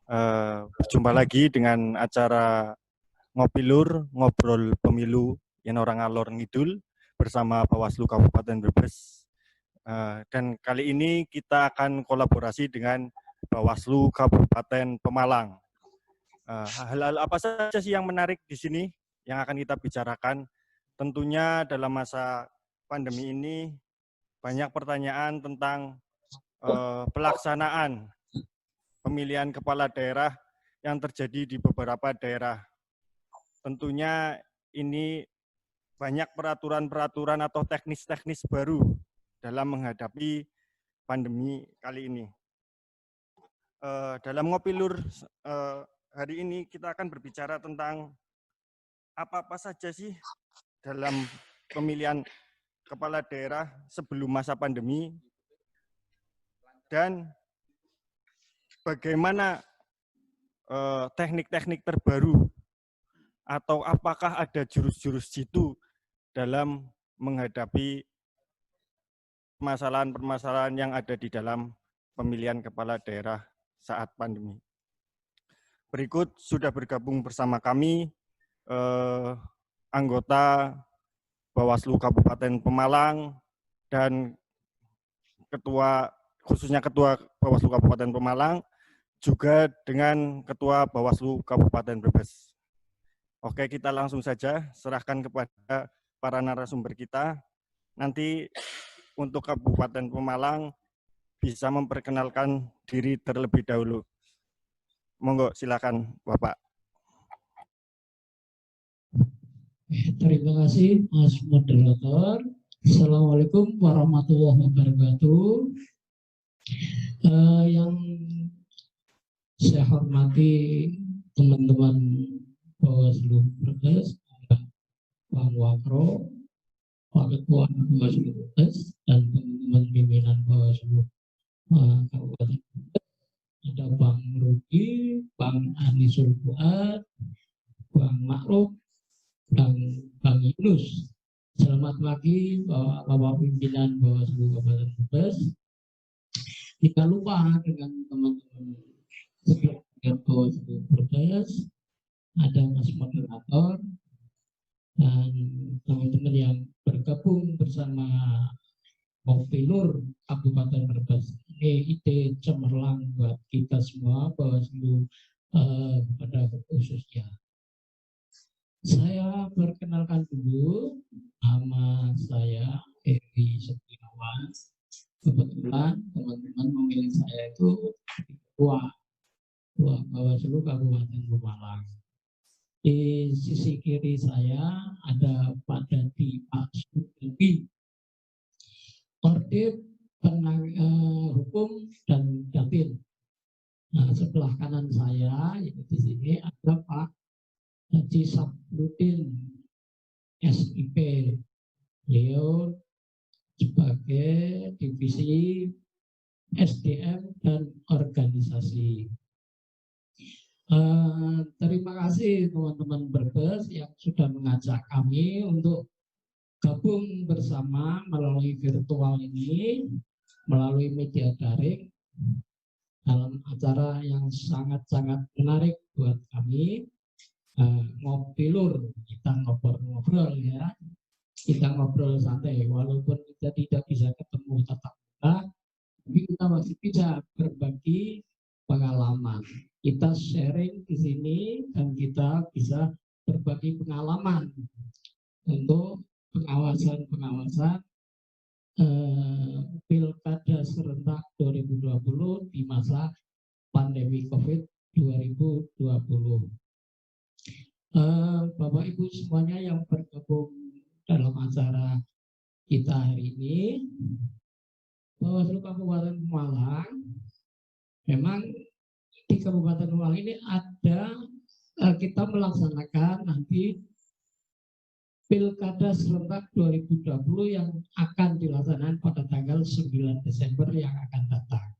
Berjumpa lagi dengan acara Ngopilur, Ngobrol Pemilu yang orang alor ngidul bersama Bawaslu Kabupaten Brebes. Dan kali ini kita akan kolaborasi dengan Bawaslu Kabupaten Pemalang. Hal-hal apa saja sih yang menarik di sini yang akan kita bicarakan? Tentunya dalam masa pandemi ini banyak pertanyaan tentang pelaksanaan pemilihan kepala daerah yang terjadi di beberapa daerah. Tentunya ini banyak peraturan-peraturan atau teknis-teknis baru dalam menghadapi pandemi kali ini. Dalam Ngopilur hari ini kita akan berbicara tentang apa-apa saja sih dalam pemilihan kepala daerah sebelum masa pandemi dan bagaimana teknik-teknik terbaru atau apakah ada jurus-jurus jitu dalam menghadapi permasalahan-permasalahan yang ada di dalam pemilihan kepala daerah saat pandemi. Berikut sudah bergabung bersama kami anggota Bawaslu Kabupaten Pemalang dan khususnya Ketua Bawaslu Kabupaten Pemalang, juga dengan Ketua Bawaslu Kabupaten Brebes. Oke, kita langsung saja serahkan kepada para narasumber kita. Nanti untuk Kabupaten Pemalang bisa memperkenalkan diri terlebih dahulu. Monggo, silakan Bapak. Terima kasih Mas Moderator. Assalamualaikum warahmatullahi wabarakatuh. Yang saya hormati teman-teman Bawaslu Brebes, Bang Wakro, Pak Ketua Bawaslu Brebes, dan teman-teman pimpinan Bawaslu Kabupaten Brebes. Ada Bang Rudi, Bang Anisul Fuad, Bang Ma'ruf, dan Bang Yunus. Selamat pagi Bapak Pimpinan Bawaslu Kabupaten Brebes. Tidak lupa dengan teman-teman sekalian Bawaslu Brebes, ada Mas Moderator, dan teman-teman yang bergabung bersama Ngopilur Kabupaten Brebes. Ini ide cemerlang buat kita semua Bawaslu pada khususnya. Saya perkenalkan dulu, nama saya Eri Setiawan. Kebetulan teman-teman memilih saya itu Ketua Bawaslu Kabupaten Pemalang. Di sisi kiri saya ada Pak Dadi Pak Sudri, Ordip Hukum dan Datin. Nah, sebelah kanan saya di sini ada Pak Haji Sabluddin SIP, beliau sebagai divisi SDM dan organisasi. Terima kasih teman-teman Brebes yang sudah mengajak kami untuk gabung bersama melalui virtual ini, melalui media daring, dalam acara yang sangat-sangat menarik buat kami. Ngopilur, kita ngobrol-ngobrol ya, kita ngobrol santai, walaupun kita tidak bisa ketemu tatap muka, tapi kita masih bisa berbagi pengalaman. Kita sharing di sini dan kita bisa berbagi pengalaman untuk pengawasan Pilkada serentak 2020 di masa pandemi COVID 2020. Bapak Ibu semuanya yang bergabung dalam acara kita hari ini, Bawaslu Kabupaten Pemalang, memang di Kabupaten Pemalang ini ada kita melaksanakan nanti Pilkada serentak 2020 yang akan dilaksanakan pada tanggal 9 Desember yang akan datang.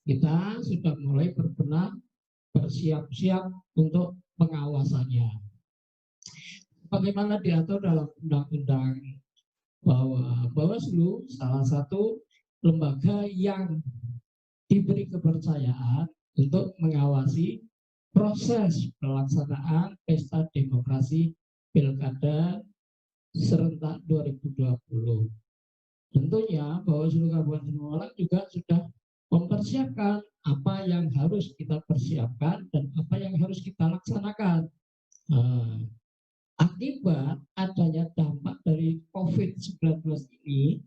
Kita sudah mulai berbenah bersiap-siap untuk pengawasannya. Bagaimana diatur dalam undang-undang bahwa Bawaslu salah satu lembaga yang diberi kepercayaan untuk mengawasi proses pelaksanaan pesta demokrasi Pilkada serentak 2020. Tentunya Bawaslu Kabupaten Pemalang juga sudah mempersiapkan apa yang harus kita persiapkan dan apa yang harus kita laksanakan. Akibat adanya dampak dari COVID-19 ini,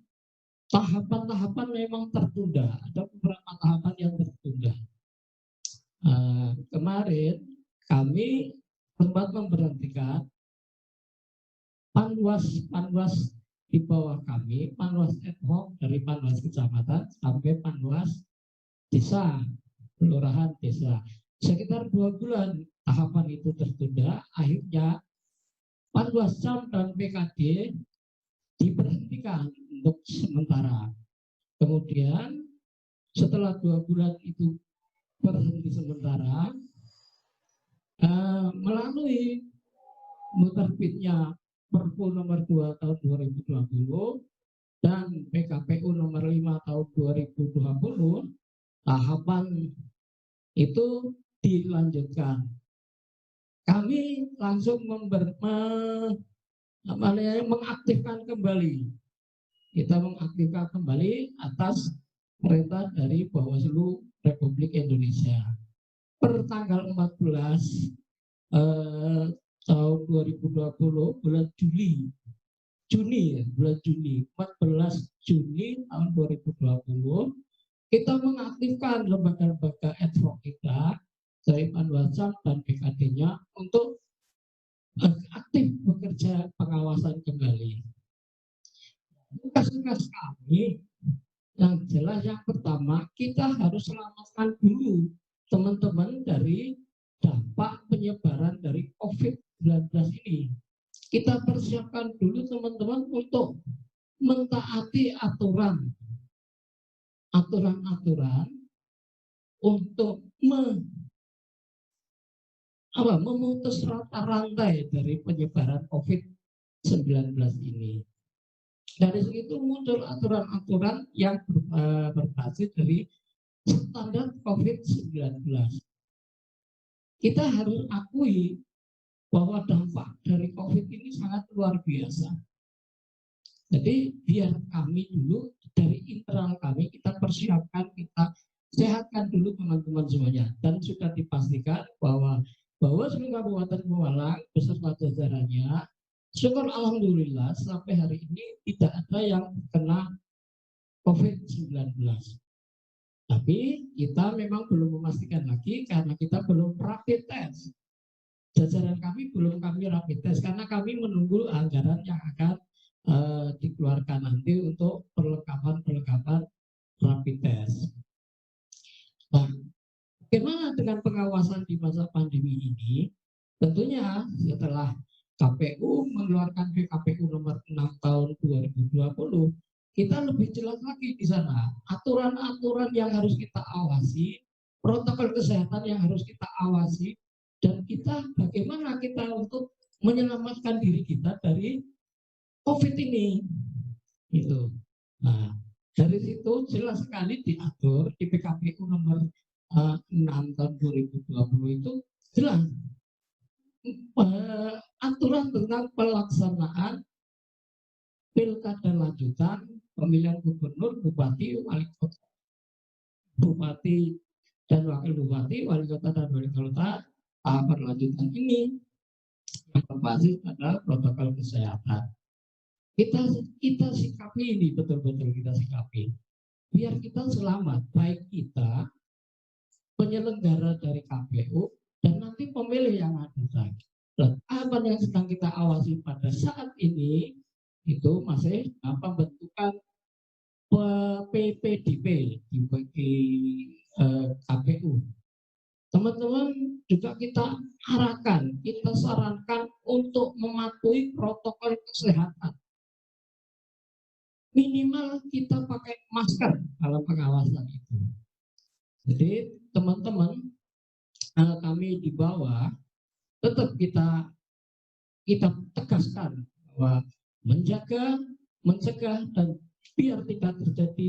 tahapan-tahapan memang tertunda, ada beberapa tahapan yang tertunda. Kemarin kami sempat memberhentikan panwas di bawah kami, panwas ad hoc dari panwas kecamatan sampai panwas desa, kelurahan desa. Sekitar 2 bulan tahapan itu tertunda, akhirnya panwascam dan PKD diberhentikan untuk sementara. Kemudian setelah 2 bulan itu berhenti sementara, melalui terbitnya Perpu nomor 2 tahun 2020 dan PKPU nomor 5 tahun 2020, tahapan itu dilanjutkan. Kami langsung mengaktifkan kembali. Kita mengaktifkan kembali atas perintah dari Bawaslu Republik Indonesia. Per tanggal 14 tahun 2020 bulan Juni 14 Juni tahun 2020 kita mengaktifkan lembaga-lembaga ad hoc kita dari Panwascam dan PKD-nya untuk aktif bekerja pengawasan kembali. Tugas-tugas kami yang jelas, yang pertama, kita harus selamatkan dulu teman-teman dari dampak penyebaran dari COVID-19 ini. Kita persiapkan dulu teman-teman untuk mentaati aturan-aturan untuk memutus rantai dari penyebaran COVID-19 ini. Dari situ muncul aturan-aturan yang berbasis dari standar COVID-19. Kita harus akui bahwa dampak dari COVID ini sangat luar biasa. Jadi biar kami dulu dari internal kami kita persiapkan, kita sehatkan dulu teman-teman semuanya. Dan sudah dipastikan bahwa Bawaslu Kabupaten Pemalang beserta jajarannya, syukur alhamdulillah sampai hari ini tidak ada yang kena COVID-19. Tapi kita memang belum memastikan lagi karena kita belum rapid test. Jajaran kami belum rapid test karena kami menunggu anggaran yang akan dikeluarkan nanti untuk perlengkapan rapid test. Nah, bagaimana dengan pengawasan di masa pandemi ini? Tentunya setelah KPU mengeluarkan PKPU nomor 6 tahun 2020, kita lebih jelas lagi di sana aturan-aturan yang harus kita awasi, protokol kesehatan yang harus kita awasi, dan kita bagaimana kita untuk menyelamatkan diri kita dari COVID ini. Gitu. Nah, dari situ jelas sekali diatur di PKPU nomor 6 tahun 2020 itu jelas aturan tentang pelaksanaan pilkada lanjutan, pemilihan gubernur, bupati, wali kota, bupati dan wakil bupati, wali kota dan wali kota, tahapan lanjutan ini yang berbasis pada protokol kesehatan. Kita sikapi ini betul-betul kita sikapi. Biar kita selamat, baik kita penyelenggara dari KPU dan nanti pemilih yang akan datang. Dan apa yang sedang kita awasi pada saat ini itu masih pembentukan PPDP di KPU. Teman-teman juga kita arahkan, kita sarankan untuk mematuhi protokol kesehatan. Minimal kita pakai masker dalam pengawasan itu. Jadi teman-teman kami di bawah tetap kita tegaskan bahwa mencegah dan biar tidak terjadi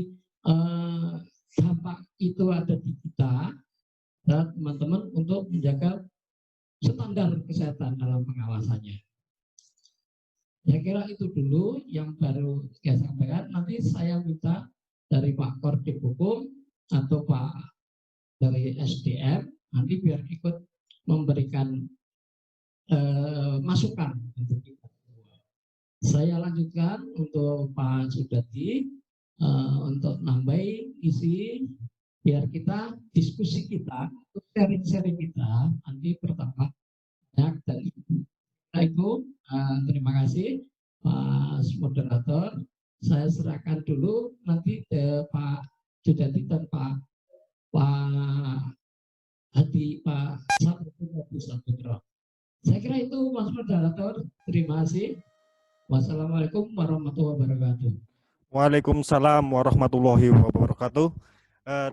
dampak itu ada di kita, dan teman-teman untuk menjaga standar kesehatan dalam pengawasannya. Saya kira itu dulu yang baru saya sampaikan. Nanti saya minta dari Pak Korbit Hukum atau Pak dari SDM nanti biar ikut memberikan masukan untuk kita. Saya lanjutkan untuk Pak Sudati untuk nambahi isi biar kita diskusi kita, sharing-sharing kita nanti pertama banyak dan itu terima kasih Pak Moderator. Saya serahkan dulu nanti Pak Sudati dan Pak Hadi Pak Saputro. Saya kira itu Mas Moderator. Terima kasih. Wassalamualaikum warahmatullahi wabarakatuh. Waalaikumsalam warahmatullahi wabarakatuh.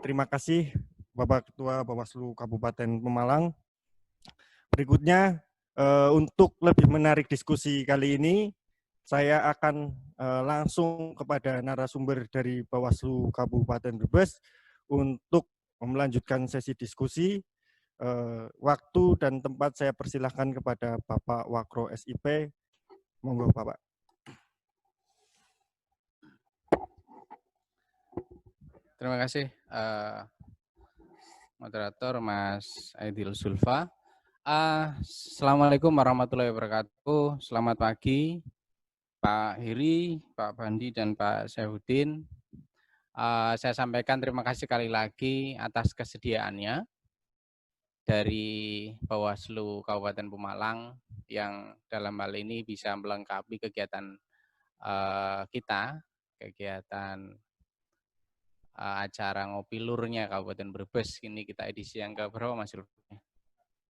Terima kasih Bapak Ketua Bawaslu Kabupaten Pemalang. Berikutnya untuk lebih menarik diskusi kali ini, saya akan langsung kepada narasumber dari Bawaslu Kabupaten Brebes untuk melanjutkan sesi diskusi. Waktu dan tempat saya persilahkan kepada Bapak Wakro SIP. Monggo Bapak. Terima kasih moderator Mas Aidil Sulfa. Assalamualaikum warahmatullahi wabarakatuh. Selamat pagi Pak Heri, Pak Bandi, dan Pak Syahudin. Saya sampaikan terima kasih sekali lagi atas kesediaannya dari Bawaslu Kabupaten Pemalang yang dalam hal ini bisa melengkapi kegiatan kita, kegiatan acara ngopi lurnya Kabupaten Brebes. Ini kita edisi yang ke-berapa Mas Lur?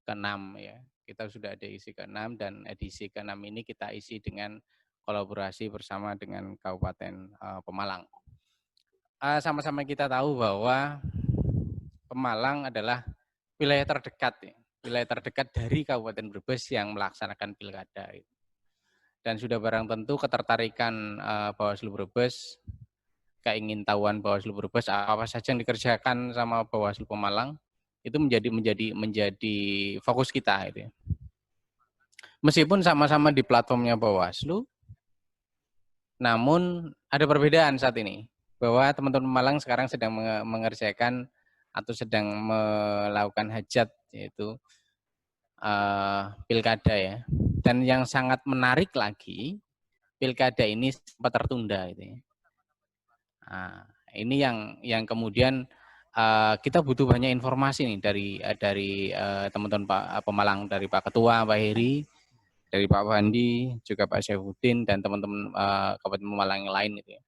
Ke-6 ya. Kita sudah ada edisi ke-6 dan edisi ke-6 ini kita isi dengan kolaborasi bersama dengan Kabupaten Pemalang. Sama-sama kita tahu bahwa Pemalang adalah wilayah terdekat ya. Wilayah terdekat dari Kabupaten Brebes yang melaksanakan pilkada. Dan sudah barang tentu ketertarikan Bawaslu Brebes, keingintahuan Bawaslu Brebes apa saja yang dikerjakan sama Bawaslu Pemalang itu menjadi fokus kita itu ya. Meskipun sama-sama di platformnya Bawaslu, namun ada perbedaan saat ini bahwa teman-teman Pemalang sekarang sedang mengerjakan atau sedang melakukan hajat yaitu pilkada ya. Dan yang sangat menarik lagi pilkada ini sempat tertunda itu ya. Nah, ini yang kemudian kita butuh banyak informasi nih dari teman-teman Pak Pemalang, dari Pak Ketua, Pak Heri, dari Pak Bandi, juga Pak Syaifuddin dan teman-teman Kabupaten Pemalang yang lain itu ya.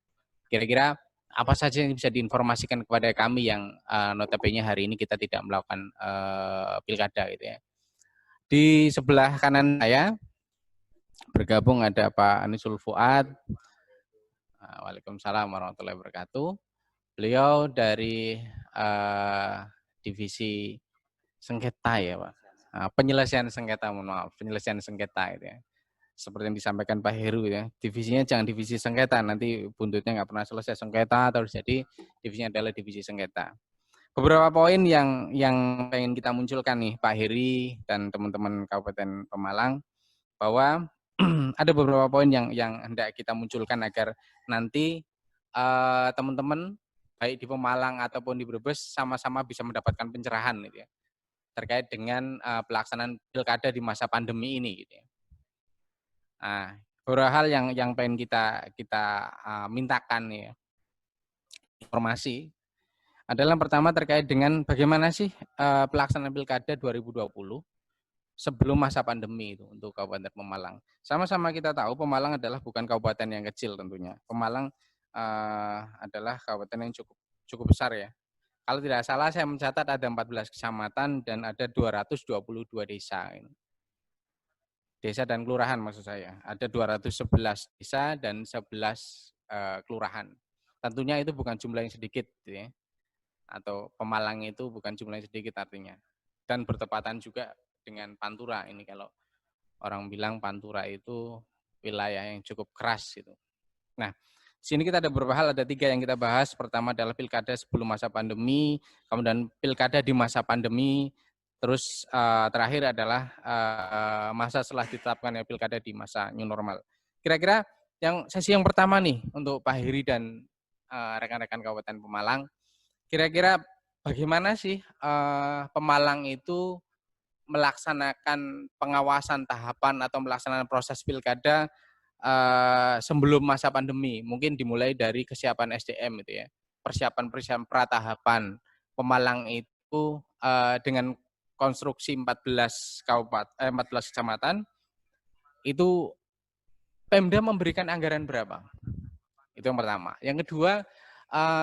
Kira-kira apa saja yang bisa diinformasikan kepada kami yang notabene hari ini kita tidak melakukan pilkada gitu ya. Di sebelah kanan saya bergabung ada Pak Anisul Fuad. Waalaikumsalam warahmatullahi wabarakatuh. Beliau dari divisi sengketa ya Pak. Penyelesaian sengketa, mohon maaf, penyelesaian sengketa itu ya. Seperti yang disampaikan Pak Heru ya, divisinya jangan divisi sengketa, nanti buntutnya nggak pernah selesai sengketa, terus jadi divisinya adalah divisi sengketa. Beberapa poin yang pengen kita munculkan nih Pak Heri dan teman-teman Kabupaten Pemalang, bahwa ada beberapa poin yang hendak kita munculkan agar nanti teman-teman baik di Pemalang ataupun di Brebes sama-sama bisa mendapatkan pencerahan gitu ya, terkait dengan pelaksanaan pilkada di masa pandemi ini gitu ya. Nah, beberapa hal yang pengen kita mintakan ya, informasi adalah yang pertama terkait dengan bagaimana sih pelaksanaan pilkada 2020 sebelum masa pandemi itu untuk Kabupaten Pemalang. Sama-sama kita tahu Pemalang adalah bukan kabupaten yang kecil tentunya. Pemalang adalah kabupaten yang cukup besar ya. Kalau tidak salah saya mencatat ada 14 kecamatan dan ada 222 desa. Desa dan kelurahan maksud saya. Ada 211 desa dan 11 kelurahan. Tentunya itu bukan jumlah yang sedikit ya. Atau Pemalang itu bukan jumlah yang sedikit artinya. Dan bertepatan juga dengan Pantura. Ini kalau orang bilang Pantura itu wilayah yang cukup keras gitu. Nah, Di sini kita ada beberapa hal, ada 3 yang kita bahas. Pertama adalah pilkada sebelum masa pandemi, kemudian pilkada di masa pandemi, terus terakhir adalah masa setelah ditetapkan pilkada di masa new normal. Kira-kira yang sesi yang pertama nih untuk Pak Heri dan rekan-rekan Kabupaten Pemalang, kira-kira bagaimana sih Pemalang itu melaksanakan pengawasan tahapan atau melaksanakan proses pilkada sebelum masa pandemi, mungkin dimulai dari kesiapan SDM itu ya, persiapan pratahapan. Pemalang itu dengan konstruksi 14 kecamatan itu Pemda memberikan anggaran berapa? Itu yang pertama. Yang kedua,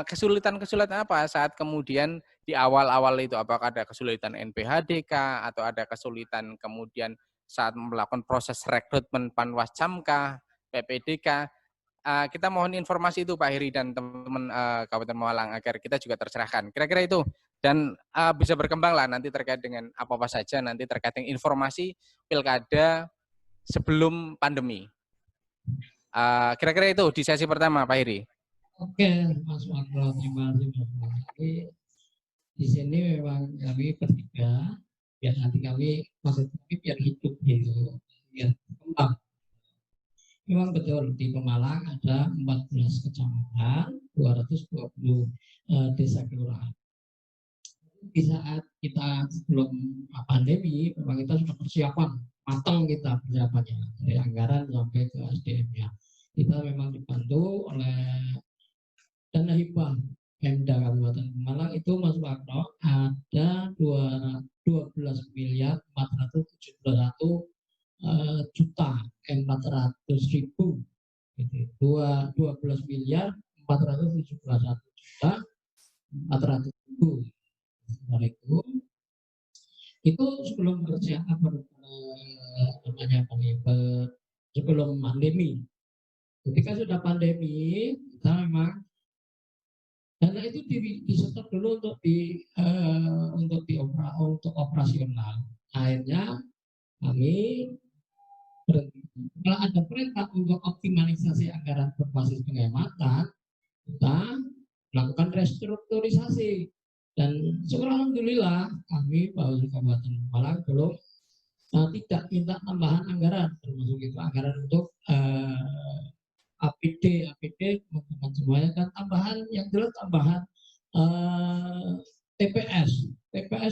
kesulitan-kesulitan apa saat kemudian di awal-awal itu, apakah ada kesulitan NPHDK atau ada kesulitan kemudian saat melakukan proses rekrutmen Panwascamkah, PPDK. Kita mohon informasi itu Pak Heri dan teman-teman Kabupaten Pemalang agar kita juga tercerahkan. Kira-kira itu. Dan bisa berkembang lah nanti terkait dengan apa-apa saja nanti terkait dengan informasi pilkada sebelum pandemi. Kira-kira itu di sesi pertama Pak Heri. Oke, Mas Makro, terima kasih. Jadi, di sini memang kami bertiga, biar nanti kami maksud kami biar hidup gitu, biar berkembang. Memang betul di Pemalang ada 14 kecamatan, 220 desa kelurahan. Di saat kita sebelum pandemi, memang kita sudah persiapan matang kita persiapannya dari anggaran sampai ke SDM-nya. Kita memang dibantu oleh dana hibah Pemda Kabupaten Pemalang itu Mas Wakno ada 12 miliar 471 juta 400.000 gitu. 12 miliar 471 juta 400.000 itu sebelum kerja namanya sebelum pandemi. Ketika sudah pandemi kita memang dana itu disetor dulu untuk untuk operasional. Akhirnya kami berhenti. Kalau ada perintah untuk optimalisasi anggaran berbasis penghematan, kita melakukan restrukturisasi. Dan syukur alhamdulillah kami Bawaslu Kabupaten Pemalang belum tidak minta tambahan anggaran, termasuk itu anggaran untuk APD teman-teman semuanya, dan tambahan yang jelas tambahan TPS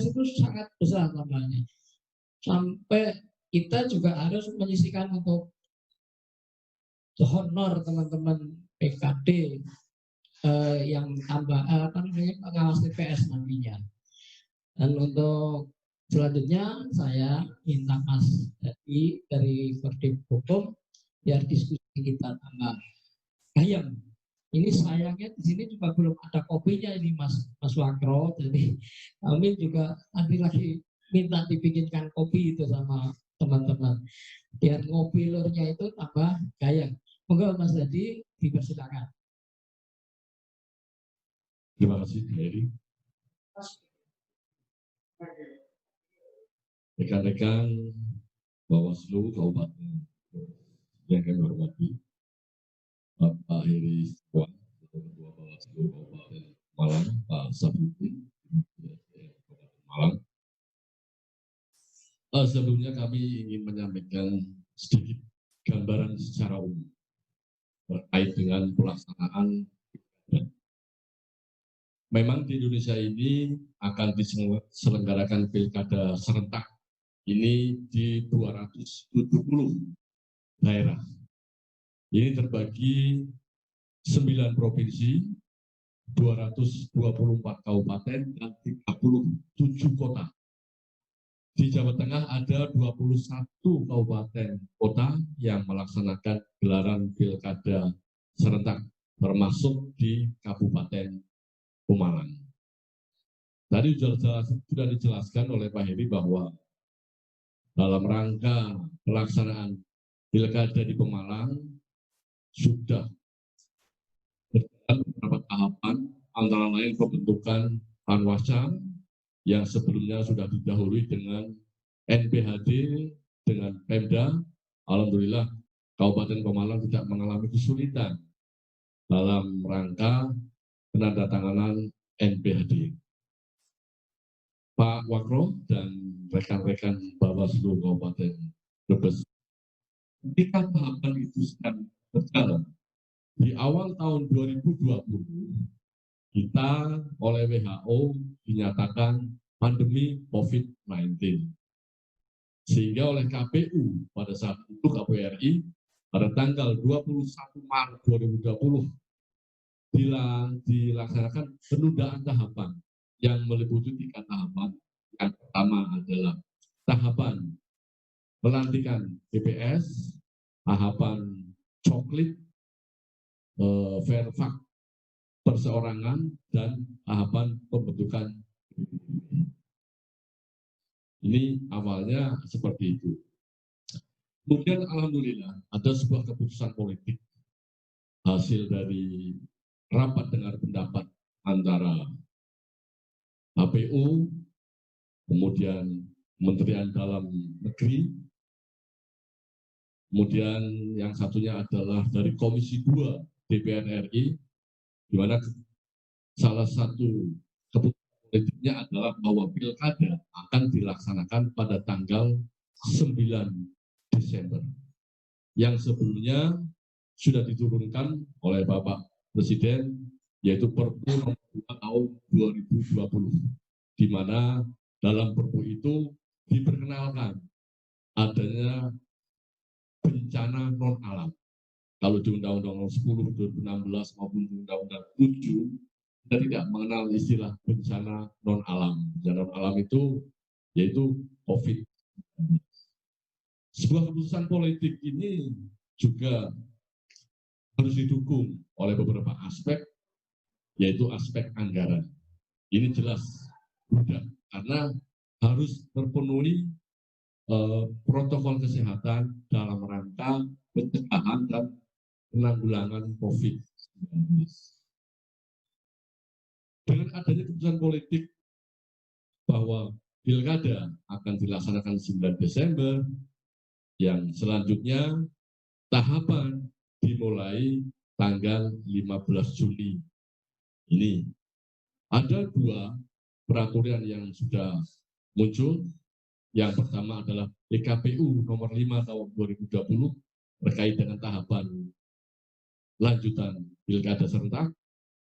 itu sangat besar tambahannya, sampai kita juga harus menyisihkan untuk honor teman-teman PKD yang tambah pengawas TPS nantinya. Dan untuk selanjutnya saya minta Mas dari Kodim Hukum biar diskusi kita tambah gayam. Ini sayangnya di sini juga belum ada kopinya ini Mas Wakro, jadi kami juga nanti lagi minta dibikinkan kopi itu sama teman-teman biar ngopi lurnya itu tambah gayam. Moga Mas Dadi dipersilakan. Terima kasih, Heri. Rekan-rekan Bawaslu Kabupaten yang kami hormati, Pak Heri Setiawan, Ketua Bawaslu Kabupaten Malang, Pak Sabuti, Kabupaten Malang. Sebelumnya kami ingin menyampaikan sedikit gambaran secara umum terkait dengan pelaksanaan. Memang di Indonesia ini akan diselenggarakan pilkada serentak ini di 270 daerah. Ini terbagi 9 provinsi, 224 kabupaten, dan 37 kota. Di Jawa Tengah ada 21 kabupaten kota yang melaksanakan gelaran pilkada serentak, termasuk di Kabupaten Pemalang. Tadi sudah dijelaskan oleh Pak Heri bahwa dalam rangka pelaksanaan pilkada di Pemalang sudah berjalan beberapa tahapan, antara lain pembentukan Panwascam yang sebelumnya sudah didahului dengan NPHD dengan Pemda. Alhamdulillah Kabupaten Pemalang tidak mengalami kesulitan dalam rangka penandatanganan NPHD. Pak Wakro dan rekan-rekan Bawaslu Kabupaten Brebes, ketika tahapan itu sedang berjalan, di awal tahun 2020, kita oleh WHO dinyatakan pandemi COVID-19. Sehingga oleh KPU pada saat itu, KPU RI, pada tanggal 21 Maret 2020, dilaksanakan penundaan tahapan yang meliputi 3 tahapan. Yang pertama adalah tahapan pelantikan BPS, tahapan coklit, verfak perseorangan, dan tahapan pembentukan. Ini awalnya seperti itu. Kemudian alhamdulillah ada sebuah keputusan politik hasil dari rapat dengar pendapat antara HPU, kemudian Kementerian Dalam Negeri, kemudian yang satunya adalah dari Komisi 2 DPR RI, di mana salah satu keputusan politiknya adalah bahwa pilkada akan dilaksanakan pada tanggal 9 Desember. Yang sebelumnya sudah diturunkan oleh Bapak Presiden, yaitu Perpu nomor 2 tahun 2020, di mana dalam Perpu itu diperkenalkan adanya bencana non alam. Kalau di Undang-Undang 10 2016 maupun di Undang-Undang 7, kita tidak mengenal istilah bencana non alam. Bencana non alam itu yaitu COVID. Sebuah keputusan politik ini juga harus didukung oleh beberapa aspek, yaitu aspek anggaran. Ini jelas mudah, karena harus terpenuhi protokol kesehatan dalam rangka pencegahan dan penanggulangan COVID-19. Dengan adanya keputusan politik bahwa pilkada akan dilaksanakan 9 Desember, yang selanjutnya tahapan dimulai tanggal 15 Juli. Ini ada 2 peraturan yang sudah muncul. Yang pertama adalah PKPU nomor 5 tahun 2020 terkait dengan tahapan lanjutan pilkada serentak.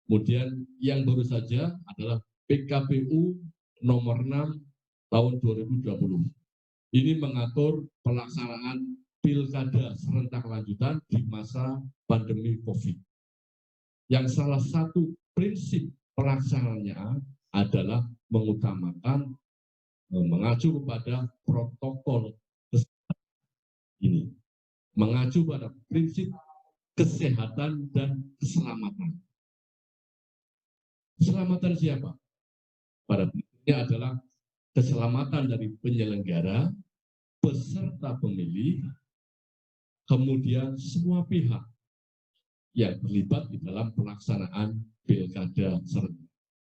Kemudian yang baru saja adalah PKPU nomor 6 tahun 2020. Ini mengatur pelaksanaan pilkada serentak lanjutan di masa pandemi COVID. Yang salah satu prinsip pelaksanaannya adalah mengutamakan mengacu kepada protokol kesehatan ini, mengacu pada prinsip kesehatan dan keselamatan. Keselamatan siapa? Pada prinsipnya adalah keselamatan dari penyelenggara, peserta pemilih, kemudian semua pihak yang terlibat di dalam pelaksanaan pilkada serentak.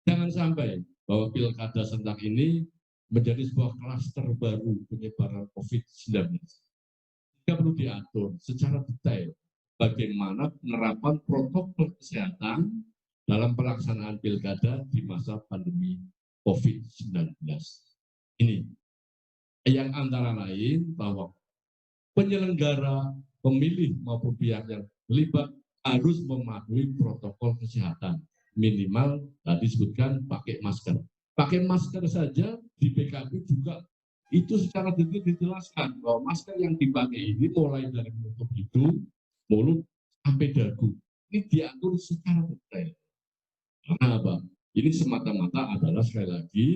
Jangan sampai bahwa pilkada serentak ini menjadi sebuah klaster baru penyebaran COVID-19. Jika perlu diatur secara detail bagaimana penerapan protokol kesehatan dalam pelaksanaan pilkada di masa pandemi COVID-19. Ini yang antara lain bahwa penyelenggara, pemilih maupun pihak yang terlibat harus mematuhi protokol kesehatan. Minimal tadi disebutkan pakai masker. Pakai masker saja di PKP juga itu secara detail dijelaskan bahwa masker yang dipakai ini mulai dari menutup hidung, mulut, sampai dagu. Ini diatur secara detail. Karena apa? Ini semata-mata adalah sekali lagi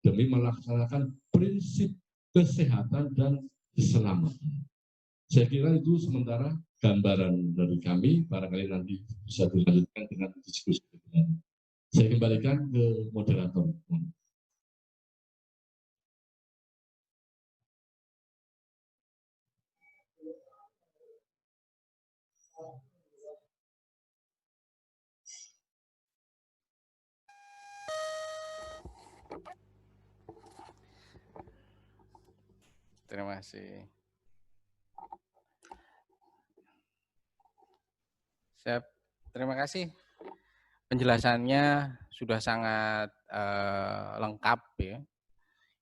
demi melaksanakan prinsip kesehatan dan keselamatan. Saya kira itu sementara gambaran dari kami, barangkali nanti bisa dilanjutkan dengan diskusi. Saya kembalikan ke moderator. Terima kasih. Saya Terima kasih. Penjelasannya sudah sangat lengkap ya.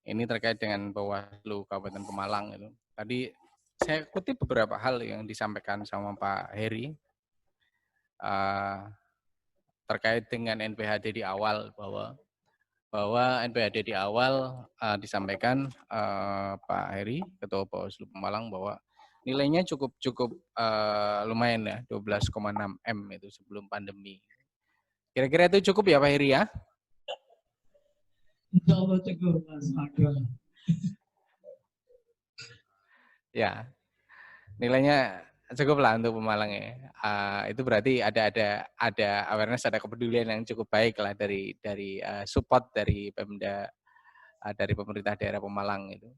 Ini terkait dengan Bawaslu Kabupaten Pemalang itu. Tadi saya kutip beberapa hal yang disampaikan sama Pak Heri terkait dengan NPHD di awal, bahwa NPHD di awal disampaikan Pak Heri, Ketua Bawaslu Pemalang, bahwa nilainya cukup lumayan ya, 12,6 M itu sebelum pandemi. Kira-kira itu cukup ya Pak Heri ya? Insya Allah cukup Mas Makro. Ya, nilainya cukup lah untuk Pemalang ya. Itu berarti ada awareness, ada kepedulian yang cukup baik lah dari support dari Pemda, dari pemerintah daerah Pemalang itu.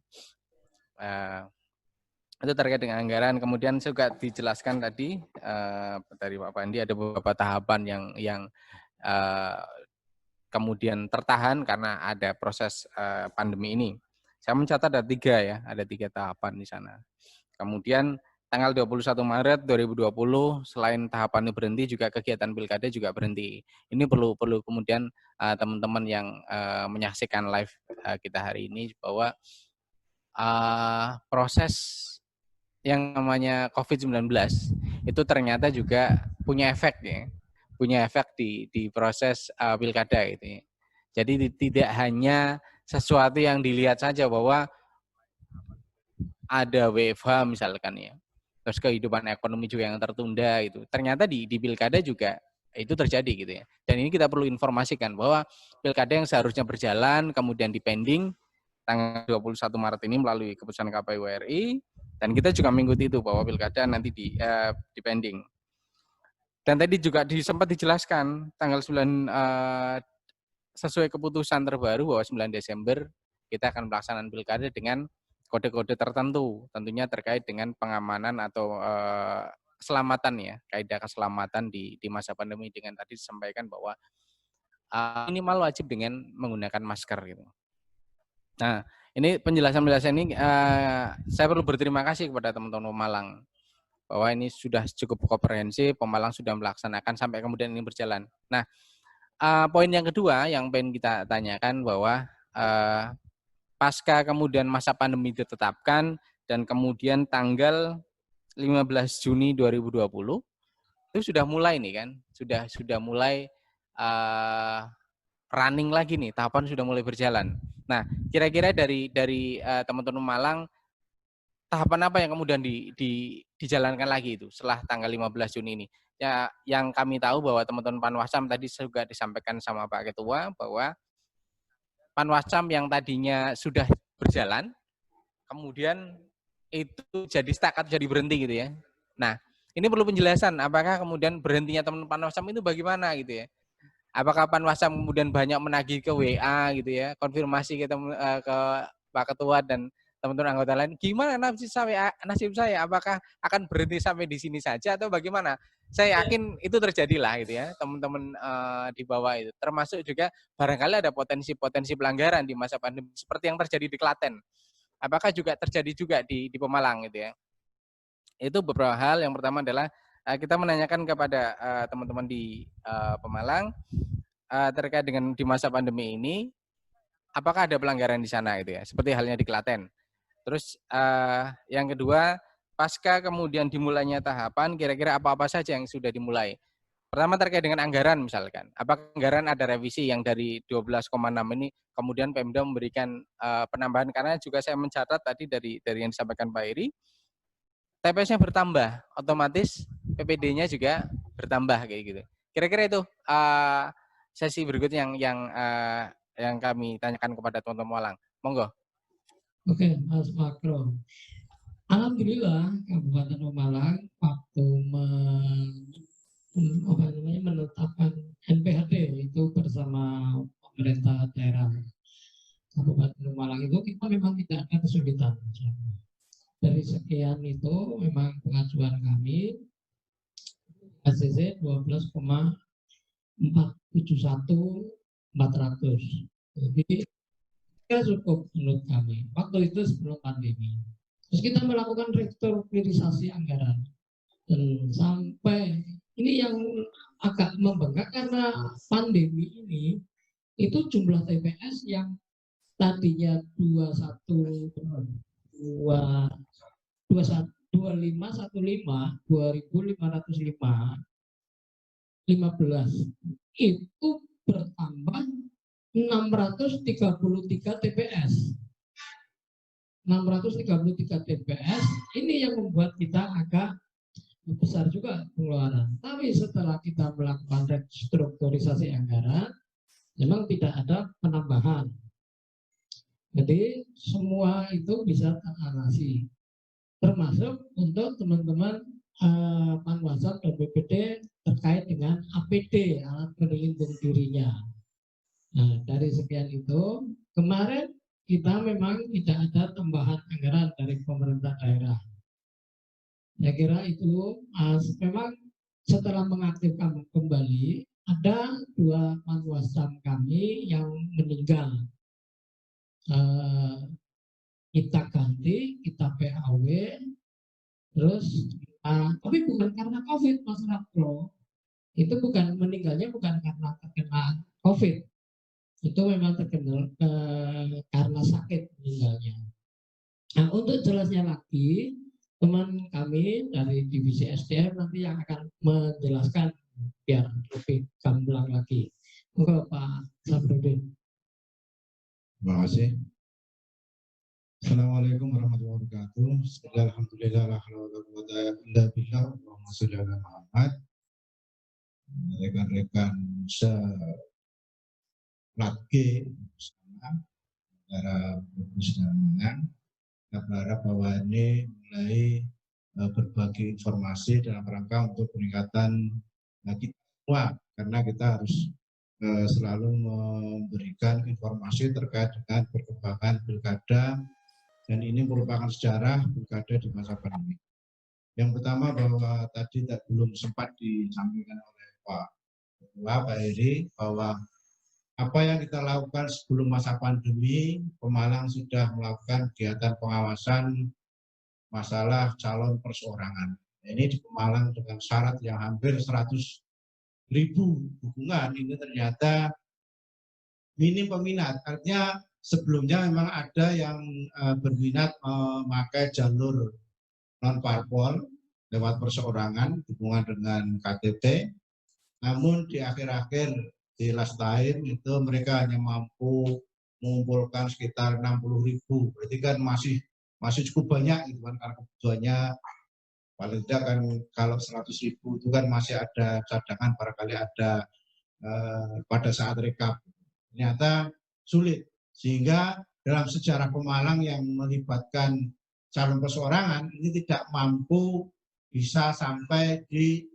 Itu terkait dengan anggaran. Kemudian juga dijelaskan tadi dari Pak Pandi ada beberapa tahapan yang kemudian tertahan karena ada proses pandemi ini. Saya mencatat ada 3 tahapan di sana. Kemudian tanggal 21 Maret 2020 selain tahapan ini berhenti, juga kegiatan pilkada juga berhenti. Ini perlu kemudian teman-teman yang menyaksikan live kita hari ini bahwa proses yang namanya COVID-19 itu ternyata juga punya efek ya. Punya efek di proses pilkada gitu ya. Jadi tidak hanya sesuatu yang dilihat saja bahwa ada WFH misalkan ya, terus kehidupan ekonomi juga yang tertunda itu. Ternyata di pilkada juga itu terjadi gitu ya. Dan ini kita perlu informasikan bahwa pilkada yang seharusnya berjalan kemudian dipending tanggal 21 Maret ini melalui keputusan KPU RI, dan kita juga mengikuti itu bahwa pilkada nanti dipending. Dan tadi juga sempat dijelaskan tanggal 9 sesuai keputusan terbaru bahwa 9 Desember kita akan melaksanakan pilkada dengan kode-kode tertentu, tentunya terkait dengan pengamanan atau keselamatan ya, kaidah keselamatan di masa pandemi, dengan tadi disampaikan bahwa minimal wajib dengan menggunakan masker gitu. Nah, ini penjelasan-penjelasan ini saya perlu berterima kasih kepada teman-teman Pemalang bahwa ini sudah cukup komprehensif, Pemalang sudah melaksanakan sampai kemudian ini berjalan. Nah, poin yang kedua yang pengen kita tanyakan bahwa pasca kemudian masa pandemi ditetapkan dan kemudian tanggal 15 Juni 2020 itu sudah mulai nih kan, sudah mulai running lagi nih, tahapan sudah mulai berjalan. Nah, kira-kira dari teman-teman Malang, tahapan apa yang kemudian dijalankan lagi itu setelah tanggal 15 Juni ini? Ya, yang kami tahu bahwa teman-teman Panwascam tadi juga disampaikan sama Pak Ketua bahwa Panwascam yang tadinya sudah berjalan, kemudian itu jadi stuck atau jadi berhenti gitu ya. Nah, ini perlu penjelasan, apakah kemudian berhentinya teman Panwascam itu bagaimana gitu ya? Apakah Panwascam kemudian banyak menagih ke WA gitu ya, konfirmasi ke Pak Ketua dan teman-teman anggota lain, gimana nasib saya, apakah akan berhenti sampai di sini saja atau bagaimana? Saya yakin itu terjadilah gitu ya, teman-teman di bawah itu. Termasuk juga barangkali ada potensi-potensi pelanggaran di masa pandemi seperti yang terjadi di Klaten. Apakah juga terjadi juga di Pemalang gitu ya? Itu beberapa hal. Yang pertama adalah kita menanyakan kepada teman-teman di Pemalang terkait dengan di masa pandemi ini, apakah ada pelanggaran di sana gitu ya, seperti halnya di Klaten. Terus yang kedua, pasca kemudian dimulainya tahapan, kira-kira apa-apa saja yang sudah dimulai? Pertama terkait dengan anggaran misalkan, apakah anggaran ada revisi yang dari 12,6 ini kemudian Pemda memberikan penambahan, karena juga saya mencatat tadi dari yang disampaikan Pak Iri, TPS-nya bertambah, otomatis PPD-nya juga bertambah kayak gitu. Kira-kira itu sesi berikutnya yang kami tanyakan kepada teman-teman Malang. Monggo. Oke, Mas Makro. Alhamdulillah Kabupaten Pemalang waktu menetapkan NPHD itu bersama pemerintah daerah Kabupaten Pemalang itu kita memang tidak ada kesulitan. Dari sekian itu memang pengajuan kami ACC 12,471.400. Jadi ya cukup menurut kami. Waktu itu sebelum pandemi. Terus kita melakukan restrukturisasi anggaran dan sampai ini yang agak membengkak karena pandemi ini itu jumlah TPS yang tadinya 2515 itu bertambah 633 TPS. 633 TPS ini yang membuat kita agak besar juga pengeluaran. Tapi setelah kita melakukan restrukturisasi anggaran, memang tidak ada penambahan. Jadi semua itu bisa teratasi, termasuk untuk teman-teman Panwasam dan BPD terkait dengan APD, alat pelindung dirinya. Nah, dari sekian itu, kemarin kita memang tidak ada tambahan anggaran dari pemerintah daerah. Saya kira itu memang setelah mengaktifkan kembali, ada 2 Panwasam kami yang meninggal. Kita ganti, kita PAW, terus tapi bukan karena COVID, Mas Raplo. Itu bukan meninggalnya bukan karena terkena COVID. Itu memang terkena karena sakit meninggalnya. Nah, untuk jelasnya lagi, teman kami dari divisi SDM nanti yang akan menjelaskan biar lebih gamblang lagi. Monggo Pak Sabrudin. Terima kasih. Assalamualaikum warahmatullahi wabarakatuh. Alhamdulillah la haula wala quwwata illa billah. Allahumma shalli ala Muhammad. Rekan-rekan se-Latge bersama negara Brebes dan Malang, kita berharap bahwa ini mulai berbagi informasi dalam rangka untuk peningkatan kita semua, karena kita harus selalu memberikan informasi terkait dengan perkembangan pilkada, dan ini merupakan sejarah pilkada di masa pandemi. Yang pertama bahwa tadi belum sempat disampaikan oleh Pak Heri bahwa apa yang kita lakukan sebelum masa pandemi, Pemalang sudah melakukan kegiatan pengawasan masalah calon perseorangan. Ini di Pemalang dengan syarat yang hampir 100.000 dukungan, ini ternyata minim peminat. Artinya sebelumnya memang ada yang berminat memakai jalur non-parpol lewat perseorangan, hubungan dengan KTP. Namun di akhir-akhir di last time itu mereka hanya mampu mengumpulkan sekitar 60.000. Berarti kan masih cukup banyak gitu kan, karena kebutuhannya paling tidak kan kalau 100.000 itu kan masih ada cadangan barangkali ada pada saat rekap. Ternyata sulit. Sehingga dalam sejarah Pemalang yang melibatkan calon perseorangan ini tidak mampu bisa sampai di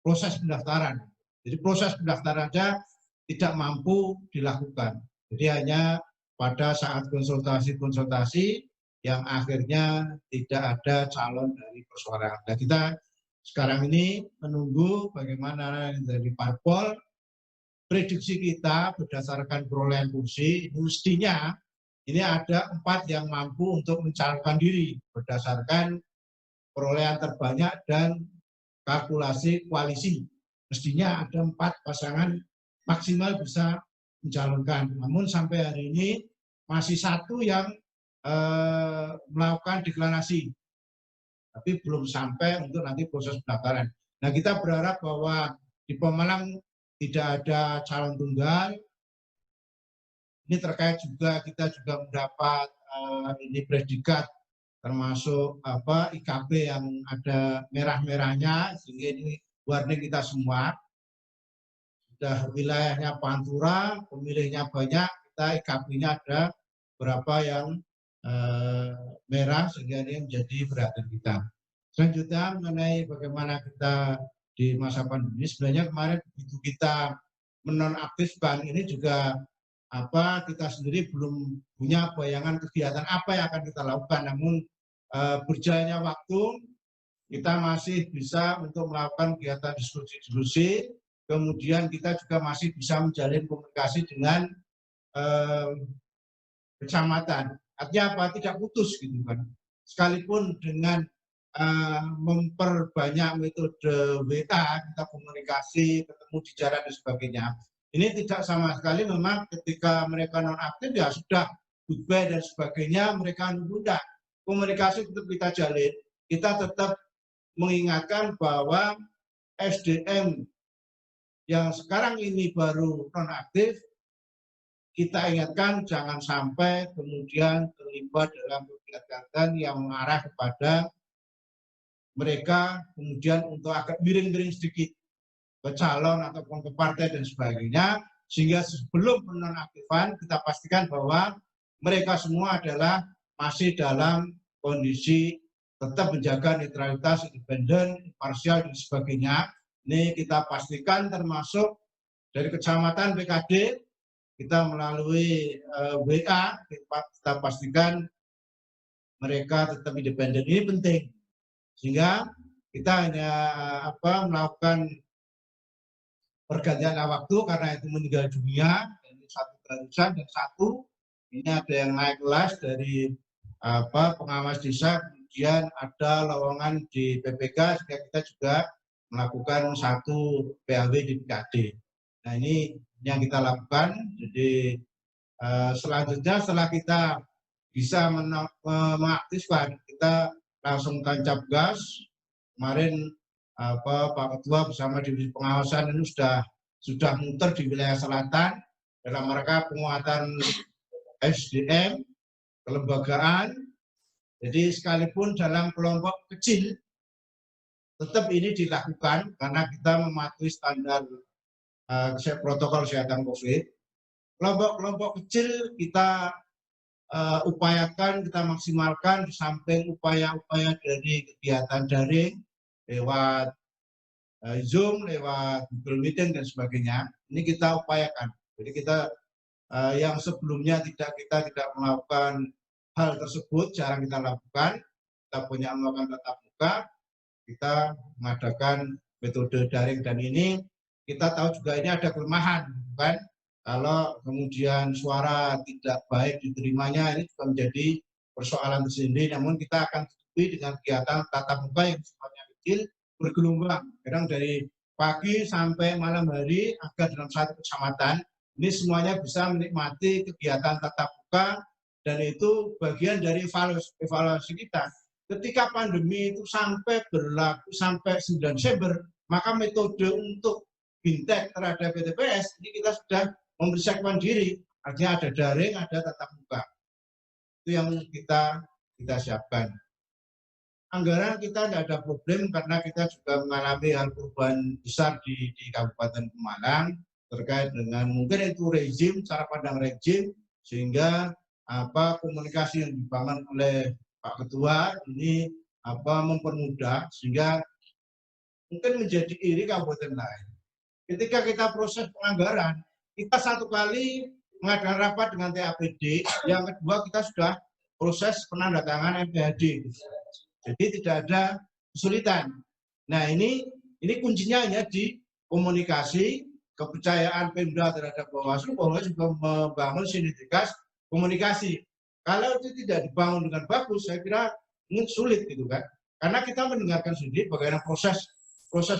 proses pendaftaran. Jadi proses pendaftaran saja tidak mampu dilakukan. Jadi hanya pada saat konsultasi yang akhirnya tidak ada calon dari perseorangan. Dan kita sekarang ini menunggu bagaimana dari parpol. Prediksi kita berdasarkan perolehan kursi, mestinya ini ada 4 yang mampu untuk mencalonkan diri berdasarkan perolehan terbanyak dan kalkulasi koalisi. Mestinya ada 4 pasangan maksimal bisa mencalonkan. Namun sampai hari ini masih 1 yang melakukan deklarasi, tapi belum sampai untuk nanti proses pendaftaran. Nah, kita berharap bahwa di Pemalang tidak ada calon tunggal. Ini terkait juga kita juga mendapat ini predikat termasuk IKP yang ada merah-merahnya, sehingga ini warning kita semua. Sudah wilayahnya Pantura, pemilihnya banyak, kita IKP-nya ada berapa yang merah, sehingga ini menjadi perhatian kita. Selanjutnya mengenai bagaimana kita di masa pandemi, sebenarnya kemarin begitu kita menonaktifkan ini juga kita sendiri belum punya bayangan kegiatan apa yang akan kita lakukan. Namun berjalannya waktu kita masih bisa untuk melakukan kegiatan diskusi, kemudian kita juga masih bisa menjalin komunikasi dengan kecamatan. Artinya apa? Tidak putus gitu kan. Sekalipun dengan memperbanyak metode WA, kita komunikasi, ketemu di jalan dan sebagainya. Ini tidak sama sekali memang ketika mereka nonaktif ya sudah goodbye dan sebagainya, mereka mudah. Komunikasi tetap kita jalin, kita tetap mengingatkan bahwa SDM yang sekarang ini baru nonaktif, kita ingatkan jangan sampai kemudian terlibat dalam kegiatan yang mengarah kepada mereka kemudian untuk agak miring-miring sedikit ke calon ataupun ke partai dan sebagainya, sehingga sebelum penonaktifan kita pastikan bahwa mereka semua adalah masih dalam kondisi tetap menjaga netralitas, independen, imparsial dan sebagainya. Ini kita pastikan termasuk dari kecamatan PKD, kita melalui WA, kita pastikan mereka tetap independen. Ini penting, sehingga kita hanya melakukan pergantian waktu karena itu meninggal dunia, ini satu garusan, dan satu ini ada yang naik kelas dari pengawas desa, kemudian ada lowongan di PPK, sehingga kita juga melakukan satu PAW di PKD. Nah ini yang kita lakukan. Jadi selanjutnya setelah kita bisa mengaktifkan, kita langsung tancap gas. Kemarin Pak Ketua bersama Divisi Pengawasan ini sudah muter di wilayah selatan dalam rangka penguatan SDM, kelembagaan. Jadi sekalipun dalam kelompok kecil, tetap ini dilakukan karena kita mematuhi standar protokol kesehatan COVID. Kelompok-kelompok kecil kita upayakan, kita maksimalkan di samping upaya-upaya dari kegiatan daring, lewat Zoom, lewat Google Meeting dan sebagainya. Ini kita upayakan. Jadi kita yang sebelumnya kita tidak melakukan hal tersebut, jarang kita lakukan. Kita punya melakukan tatap muka, kita mengadakan metode daring, dan ini kita tahu juga ini ada kelemahan, kan? Kalau kemudian suara tidak baik diterimanya, ini juga menjadi persoalan tersendiri. Namun kita akan tutupi dengan kegiatan tatap muka yang sifatnya kecil, bergelombang, kadang dari pagi sampai malam hari, agar dalam satu kecamatan ini semuanya bisa menikmati kegiatan tatap muka, dan itu bagian dari evaluasi kita. Ketika pandemi itu sampai berlaku sampai 9 Desember, maka metode untuk bintek terhadap PTPS ini kita sudah mempersiapkan diri, artinya ada daring, ada tatap muka. Itu yang kita siapkan. Anggaran kita tidak ada problem karena kita juga mengalami hal perubahan besar di Kabupaten Pemalang terkait dengan mungkin itu rezim, cara pandang rezim, sehingga komunikasi yang dibangun oleh Pak Ketua ini mempermudah sehingga mungkin menjadi iri kabupaten lain. Ketika kita proses penganggaran, kita satu kali mengadakan rapat dengan TAPD, yang kedua kita sudah proses penandatangan MPHD. Jadi tidak ada kesulitan. Nah ini kuncinya hanya di komunikasi, kepercayaan Pemda terhadap Bawaslu, Bawaslu juga membangun sinergitas komunikasi. Kalau itu tidak dibangun dengan bagus, saya kira ini sulit gitu kan. Karena kita mendengarkan sendiri bagaimana proses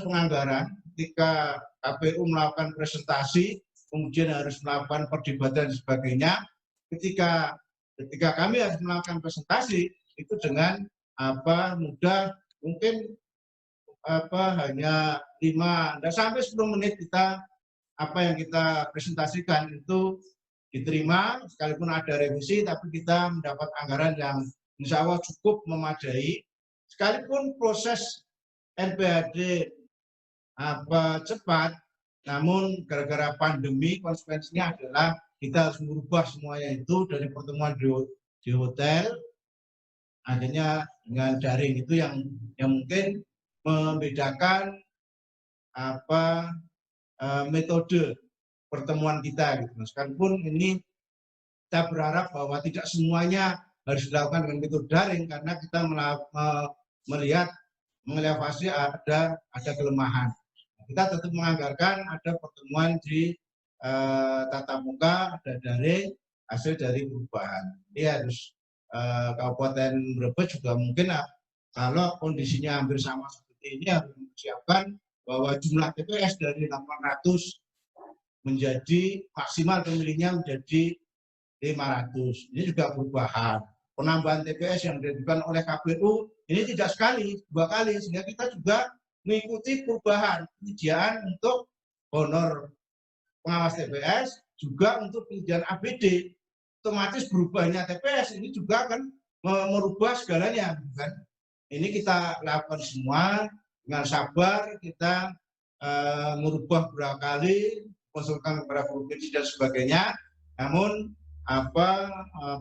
penganggaran ketika KPU melakukan presentasi, kemudian harus melakukan perdebatan dan sebagainya. Ketika kami harus melakukan presentasi itu dengan mudah, mungkin hanya 5 sampai 10 menit kita yang kita presentasikan itu diterima, sekalipun ada revisi, tapi kita mendapat anggaran yang insya Allah cukup memadai. Sekalipun proses NPHD cepat, namun gara-gara pandemi konsekuensinya adalah kita harus merubah semuanya itu dari pertemuan di hotel, akhirnya dengan daring. Itu yang mungkin membedakan metode pertemuan kita gitu. Sekalipun ini kita berharap bahwa tidak semuanya harus dilakukan dengan metode daring karena kita melihat mengevaluasi ada kelemahan. Kita tetap menganggarkan ada pertemuan di tatap muka, ada daring, hasil dari perubahan. Ini harus Kabupaten Brebes juga mungkin kalau kondisinya hampir sama seperti ini harus mempersiapkan bahwa jumlah TPS dari 800 menjadi maksimal pemilihnya menjadi 500. Ini juga perubahan. Penambahan TPS yang dilakukan oleh KPU ini tidak sekali, 2 kali, sehingga kita juga mengikuti perubahan penyediaan untuk honor pengawas TPS, juga untuk penyediaan APD. Otomatis berubahnya TPS ini juga akan merubah segalanya, kan? Ini kita lakukan semua dengan sabar, kita merubah beberapa kali, konsultan kepada provinsi dan sebagainya. Namun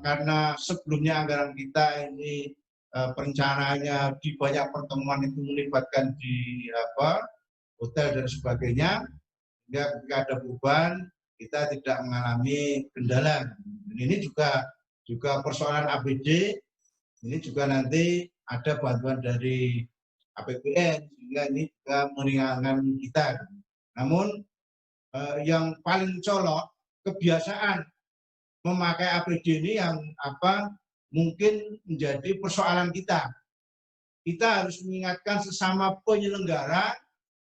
karena sebelumnya anggaran kita ini perencanaannya di banyak pertemuan itu melibatkan di hotel dan sebagainya, sehingga ketika ada perubahan kita tidak mengalami kendala. Dan ini juga persoalan APD, ini juga nanti ada bantuan dari APBN, sehingga ini juga meringankan kita. Namun yang paling colok kebiasaan memakai APD ini yang mungkin menjadi persoalan kita. Kita harus mengingatkan sesama penyelenggara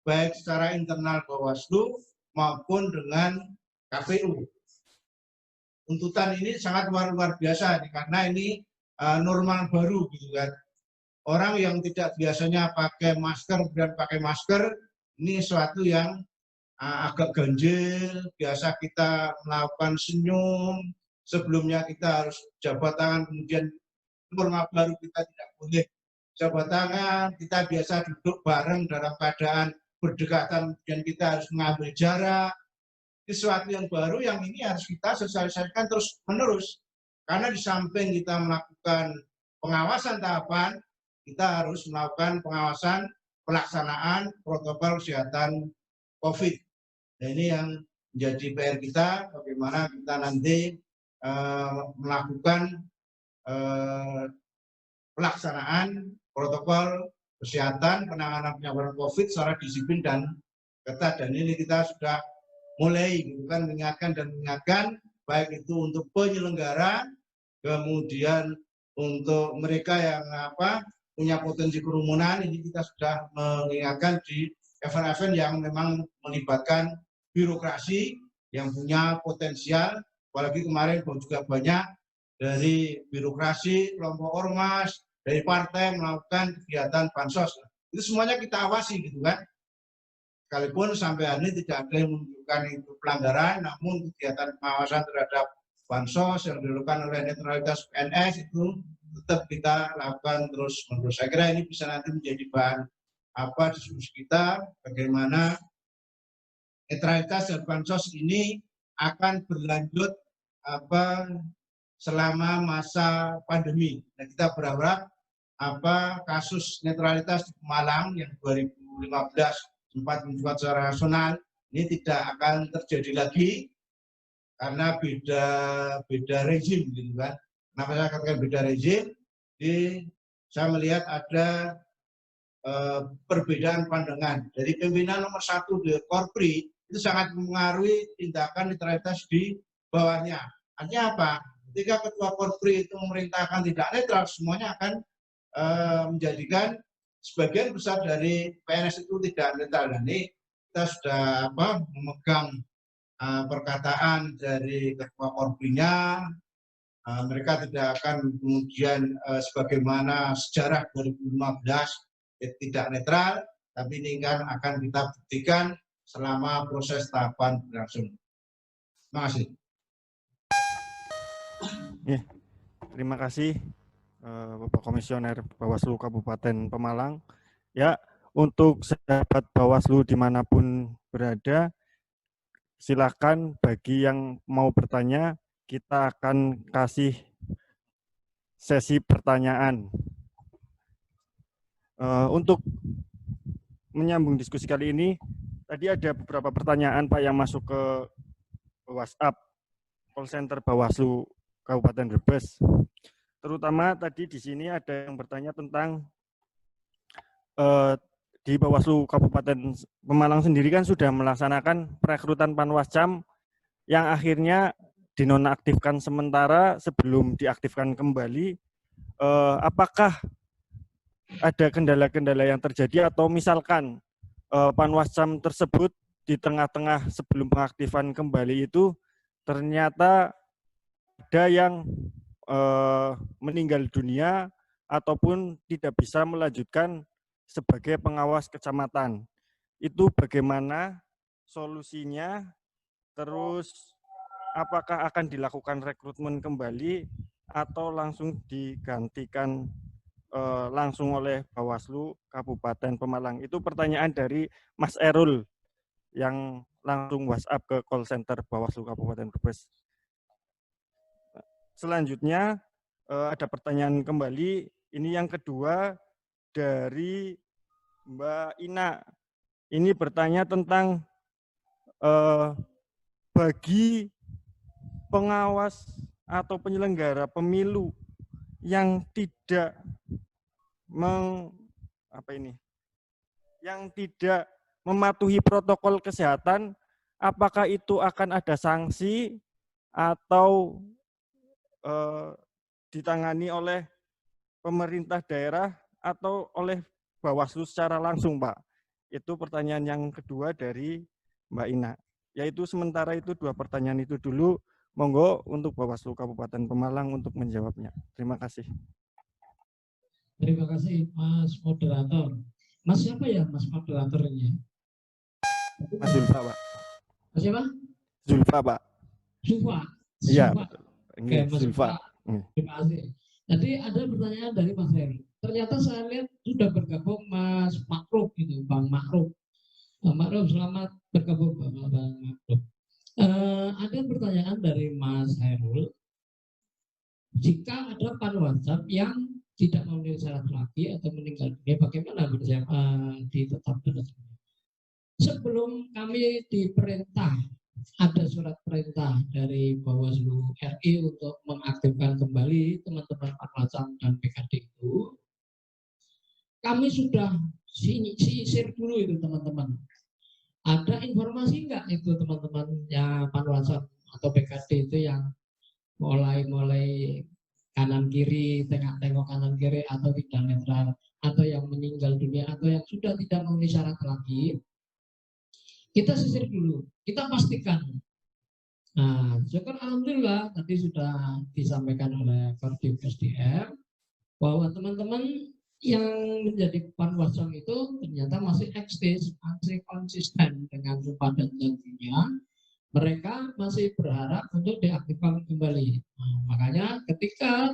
baik secara internal Bawaslu maupun dengan KPU. Tuntutan ini sangat luar biasa karena ini normal baru gitu kan. Orang yang tidak biasanya pakai masker dan pakai masker ini suatu yang agak ganjil. Biasa kita melakukan senyum, sebelumnya kita harus jabat tangan, kemudian norma baru kita tidak boleh jabat tangan, kita biasa duduk bareng dalam keadaan berdekatan, dan kita harus mengambil jarak. Sesuatu yang baru yang ini harus kita sosialisasikan terus menerus, karena di samping kita melakukan pengawasan tahapan, kita harus melakukan pengawasan pelaksanaan protokol kesehatan COVID. Nah, ini yang menjadi PR kita, bagaimana kita nanti melakukan pelaksanaan protokol kesehatan penanganan penyebaran COVID secara disiplin dan ketat. Dan ini kita sudah mulai mengingatkan baik itu untuk penyelenggara, kemudian untuk mereka yang punya potensi kerumunan, ini kita sudah mengingatkan di event-event yang memang melibatkan birokrasi yang punya potensial, apalagi kemarin juga banyak dari birokrasi, kelompok ormas, dari partai melakukan kegiatan bansos. Itu semuanya kita awasi gitu kan. Sekalipun sampai hari ini tidak ada yang menunjukkan itu pelanggaran, namun kegiatan pengawasan terhadap bansos yang dilakukan oleh netralitas PNS itu tetap kita lakukan terus-menerus. Saya kira ini bisa nanti menjadi bahan diskusi kita, bagaimana netralitas dan bansos ini akan berlanjut selama masa pandemi. Dan kita berharap kasus netralitas di Pemalang yang 2015 sempat membuat secara nasional ini tidak akan terjadi lagi, karena beda rezim gitu kan. Kenapa saya katakan beda rezim? Saya melihat ada perbedaan pandangan dari pimpinan nomor 1 di Korpri, itu sangat mempengaruhi tindakan netralitas di bawahnya. Artinya apa? Ketika ketua Korpri itu memerintahkan tidak netral, semuanya akan menjadikan sebagian besar dari PNS itu tidak netral. Dan ini kita sudah memegang perkataan dari ketua Korprinya. Mereka tidak akan kemudian sebagaimana sejarah 2015 tidak netral, tapi ini kan akan kita buktikan selama proses tahapan berlangsung. Terima kasih. Terima kasih Bapak Komisioner Bawaslu Kabupaten Pemalang. Ya, untuk sahabat Bawaslu dimanapun berada, silakan bagi yang mau bertanya, kita akan kasih sesi pertanyaan. Untuk menyambung diskusi kali ini, tadi ada beberapa pertanyaan Pak yang masuk ke WhatsApp call center Bawaslu Kabupaten Brebes. Terutama tadi di sini ada yang bertanya tentang di Bawaslu Kabupaten Pemalang sendiri kan sudah melaksanakan perekrutan Panwascam yang akhirnya dinonaktifkan sementara sebelum diaktifkan kembali. Apakah ada kendala-kendala yang terjadi atau misalkan Panwascam tersebut di tengah-tengah sebelum pengaktifan kembali itu ternyata ada yang meninggal dunia ataupun tidak bisa melanjutkan sebagai pengawas kecamatan. Itu bagaimana solusinya? Terus apakah akan dilakukan rekrutmen kembali atau langsung digantikan langsung oleh Bawaslu Kabupaten Pemalang? Itu pertanyaan dari Mas Erul yang langsung WhatsApp ke call center Bawaslu Kabupaten Brebes. Selanjutnya ada pertanyaan kembali, ini yang kedua dari Mbak Ina. Ini bertanya tentang bagi pengawas atau penyelenggara pemilu yang tidak yang tidak mematuhi protokol kesehatan, apakah itu akan ada sanksi atau ditangani oleh pemerintah daerah atau oleh Bawaslu secara langsung, Pak? Itu pertanyaan yang kedua dari Mbak Ina. Yaitu sementara itu 2 pertanyaan itu dulu. Monggo untuk Bawaslu Kabupaten Pemalang untuk menjawabnya. Terima kasih. Terima kasih Mas Moderator. Mas siapa ya Mas moderatornya? Mas Zulfa, Pak. Mas siapa? Zulfa, Pak. Zulfa. Iya, betul. Oke, Mas Zulfa. Terima kasih. Tadi ada pertanyaan dari Mas Heri. Ternyata saya lihat sudah bergabung Mas Makruf gitu, Bang Makruf. Bang Makruf, selamat bergabung Bang Makruf. Ada pertanyaan dari Mas Herul. Jika ada Panwascam yang tidak memenuhi syarat lagi atau meninggal dunia, bagaimana ditetapkan? Sebelum kami diperintah, ada surat perintah dari Bawaslu RI untuk mengaktifkan kembali teman-teman Panwascam dan PKD itu, kami sudah sisir dulu itu teman-teman. Ada informasi enggak itu teman-teman yang Panwascam atau PKD itu yang mulai kanan kiri, tengok kanan kiri atau tidak netral, atau yang meninggal dunia atau yang sudah tidak memenuhi syarat lagi, kita sisir dulu, kita pastikan. Nah, syukur alhamdulillah tadi sudah disampaikan oleh Kodim SDM bahwa teman-teman yang menjadi Panwascam itu ternyata masih eksis, masih konsisten dengan sumpah dan janjinya. Mereka masih berharap untuk diaktifkan kembali. Nah, makanya ketika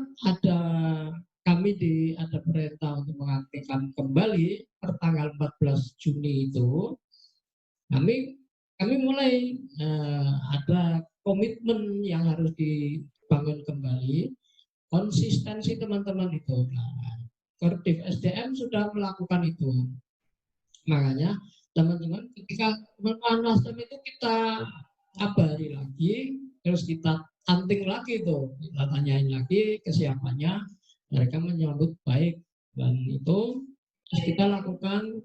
kami ada perintah untuk mengaktifkan kembali pertanggal 14 Juni itu, kami mulai ada komitmen yang harus dibangun kembali, konsistensi teman-teman itu. Nah, Kodim SDM sudah melakukan itu. Makanya teman-teman ketika Panwascam itu kita kabari lagi, terus kita anting lagi tuh, kita tanyain lagi kesiapannya, mereka menyambut baik, dan itu kita lakukan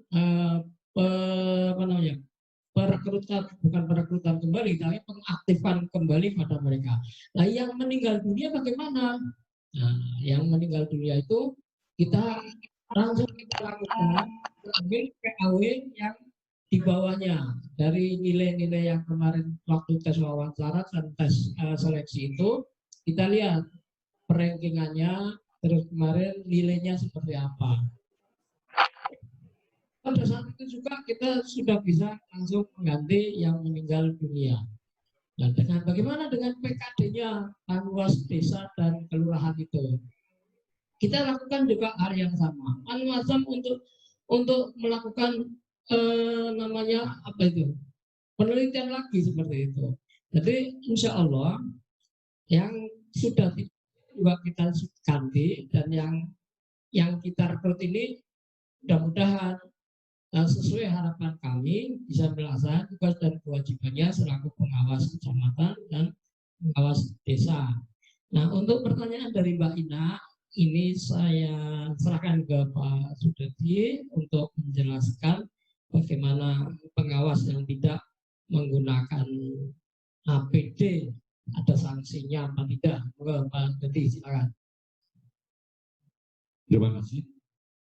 perekrutan kembali, tapi pengaktifan kembali pada mereka. Nah, yang meninggal dunia bagaimana? Nah, yang meninggal dunia itu kita langsung lakukan ambil PAW yang di bawahnya dari nilai-nilai yang kemarin waktu tes wawancara dan tes seleksi itu, kita lihat perankingannya, terus kemarin nilainya seperti apa. Pada saat itu juga kita sudah bisa langsung mengganti yang meninggal dunia. Dan bagaimana dengan PKD-nya, Panwas desa dan kelurahan itu? Kita lakukan juga hal yang sama. Panwascam untuk melakukan namanya apa itu, penelitian lagi seperti itu. Jadi insya Allah yang sudah juga kita ganti, dan yang kita rekrut ini mudah-mudahan sesuai harapan kami bisa melaksanakan tugas dan kewajibannya selaku pengawas kecamatan dan pengawas desa. Nah, untuk pertanyaan dari Mbak Ina, ini saya serahkan ke Pak Sudadi untuk menjelaskan bagaimana pengawas yang tidak menggunakan APD, ada sanksinya apa tidak. Pak Sudadi, silakan. Terima kasih.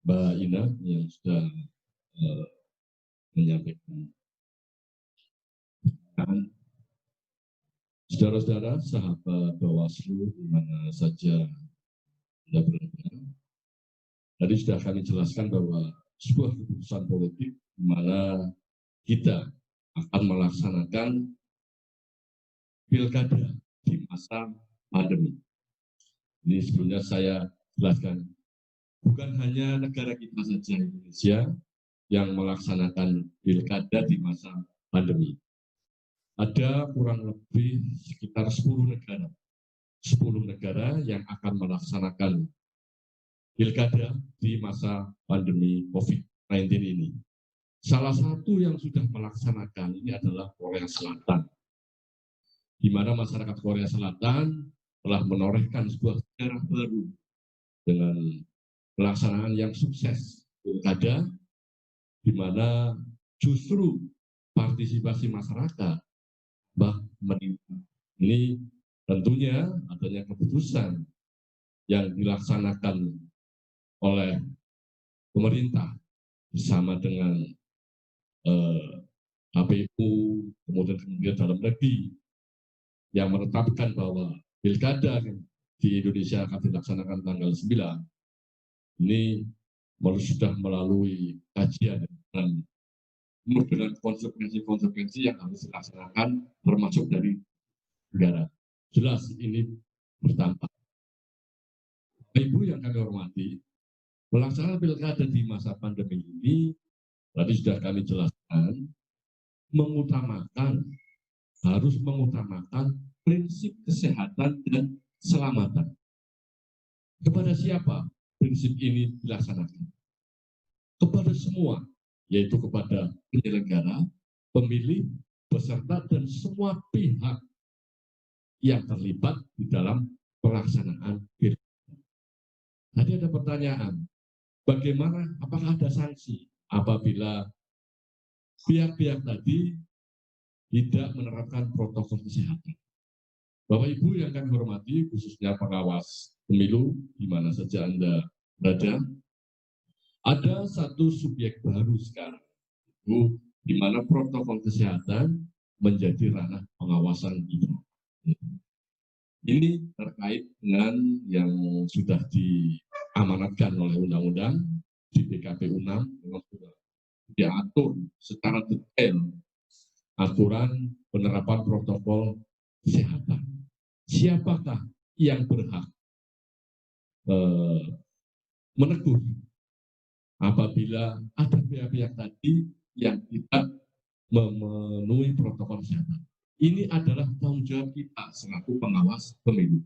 Mbak Ina yang sudah menyampaikan. Saudara-saudara, sahabat Bawaslu di mana saja Anda berada, tadi sudah kami jelaskan bahwa sebuah keputusan politik di mana kita akan melaksanakan pilkada di masa pandemi. Ini sebelumnya saya jelaskan, bukan hanya negara kita saja, Indonesia, yang melaksanakan pilkada di masa pandemi. Ada kurang lebih sekitar 10 negara yang akan melaksanakan pilkada di masa pandemi COVID-19 ini. Salah satu yang sudah melaksanakan ini adalah Korea Selatan, di mana masyarakat Korea Selatan telah menorehkan sebuah sejarah baru dengan pelaksanaan yang sukses pilkada, di mana justru partisipasi masyarakat meningkat. Ini tentunya adanya keputusan yang dilaksanakan oleh pemerintah bersama dengan KPU, kemudian Kementerian Dalam Negeri yang menetapkan bahwa pilkada di Indonesia akan dilaksanakan tanggal 9. Ini sudah melalui kajian dan dengan konsekuensi-konsekuensi yang harus dilaksanakan termasuk dari negara. Jelas ini bertambah. Ibu yang kami hormati, pelaksanaan pilkada di masa pandemi ini tadi sudah kami jelaskan, harus mengutamakan prinsip kesehatan dan keselamatan. Kepada siapa prinsip ini dilaksanakan? Kepada semua, yaitu kepada penyelenggara, pemilih, peserta, dan semua pihak yang terlibat di dalam pelaksanaan pilkada. Tadi ada pertanyaan, bagaimana, apakah ada sanksi apabila pihak-pihak tadi tidak menerapkan protokol kesehatan? Bapak Ibu yang kami hormati, khususnya pengawas pemilu, di mana saja Anda berada, ada satu subjek baru sekarang, di mana protokol kesehatan menjadi ranah pengawasan ini. Ini terkait dengan yang sudah diamanatkan oleh undang-undang di PKPU 6, memang sudah diatur secara detail aturan penerapan protokol kesehatan. Siapakah yang berhak menegur apabila ada pihak-pihak tadi yang tidak memenuhi protokol kesehatan? Ini adalah tanggung jawab kita selaku pengawas pemilu.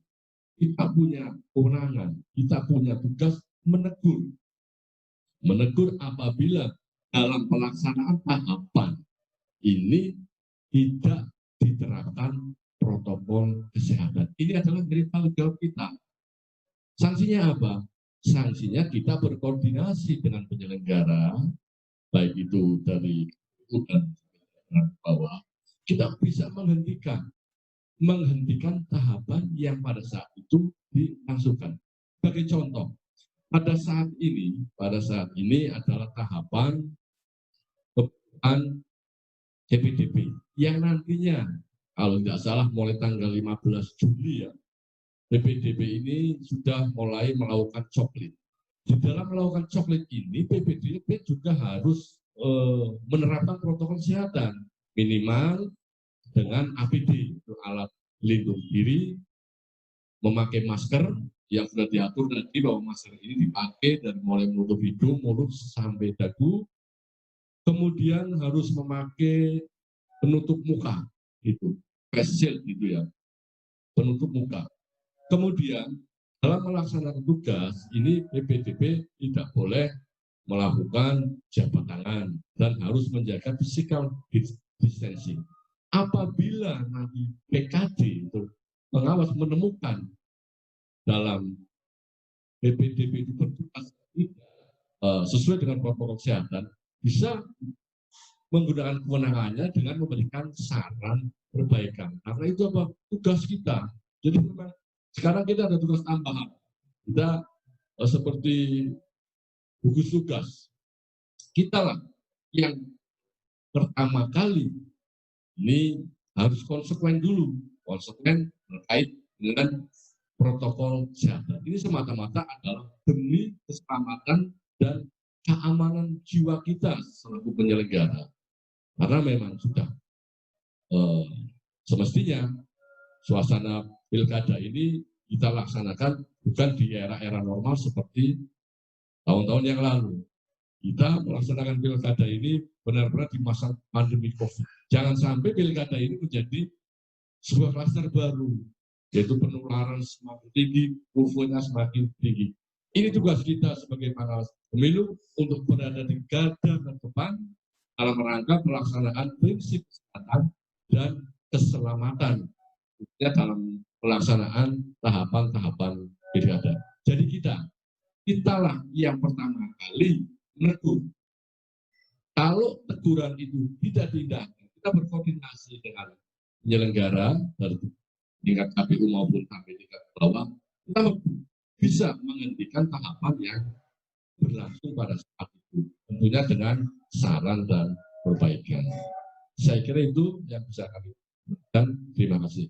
Kita punya kewenangan, kita punya tugas menegur. Menegur apabila dalam pelaksanaan tahapan ini tidak diterapkan protokol kesehatan. Ini adalah dari tanggung jawab kita. Sanksinya apa? Sanksinya kita berkoordinasi dengan penyelenggara, baik itu dari dan bawah, kita bisa menghentikan tahapan yang pada saat itu dilangsungkan. Sebagai contoh, pada saat ini adalah tahapan PPDB yang nantinya kalau tidak salah mulai tanggal 15 Juli ya, PPDB ini sudah mulai melakukan coklit. Di dalam melakukan coklit ini, PPDB juga harus menerapkan protokol kesehatan minimal dengan APD, itu alat pelindung diri, memakai masker yang sudah diatur tadi bahwa masker ini dipakai dari mulai menutup hidung, mulut sampai dagu, kemudian harus memakai penutup muka, itu face shield gitu ya, penutup muka. Kemudian dalam melaksanakan tugas ini PPDB tidak boleh melakukan jabat tangan dan harus menjaga physical distancing. Apabila nanti PKD itu pengawas menemukan dalam PPDB itu bertugas sesuai dengan protokol kesehatan, bisa menggunakan kewenangannya dengan memberikan saran perbaikan. Karena itu apa? Tugas kita. Jadi memang sekarang kita ada tugas tambahan. Kita seperti gugus tugas. Kita lah yang pertama kali ini harus konsekuen dulu, konsekuen terkait dengan protokol kesehatan. Ini semata-mata adalah demi keselamatan dan keamanan jiwa kita selaku penyelenggara. Karena memang sudah semestinya suasana pilkada ini kita laksanakan bukan di era-era normal seperti tahun-tahun yang lalu. Kita melaksanakan pilkada ini benar-benar di masa pandemi COVID. Jangan sampai pilkada ini menjadi sebuah klaster baru, yaitu penularan semakin tinggi, kurvanya semakin tinggi. Ini tugas kita sebagai pengawas pemilu untuk berada di garda terdepan dalam rangka pelaksanaan prinsip kesehatan dan keselamatan dalam pelaksanaan tahapan-tahapan pilkada. Jadi kitalah yang pertama kali menegur. Kalau teguran itu tidak diindahkan, kita berkoordinasi dengan penyelenggara dari tingkat KPU maupun sampai tingkat bawah, kita bisa menghentikan tahapan yang berlangsung pada saat itu, tentunya dengan saran dan perbaikan. Saya kira itu yang bisa kami lakukan. Terima kasih.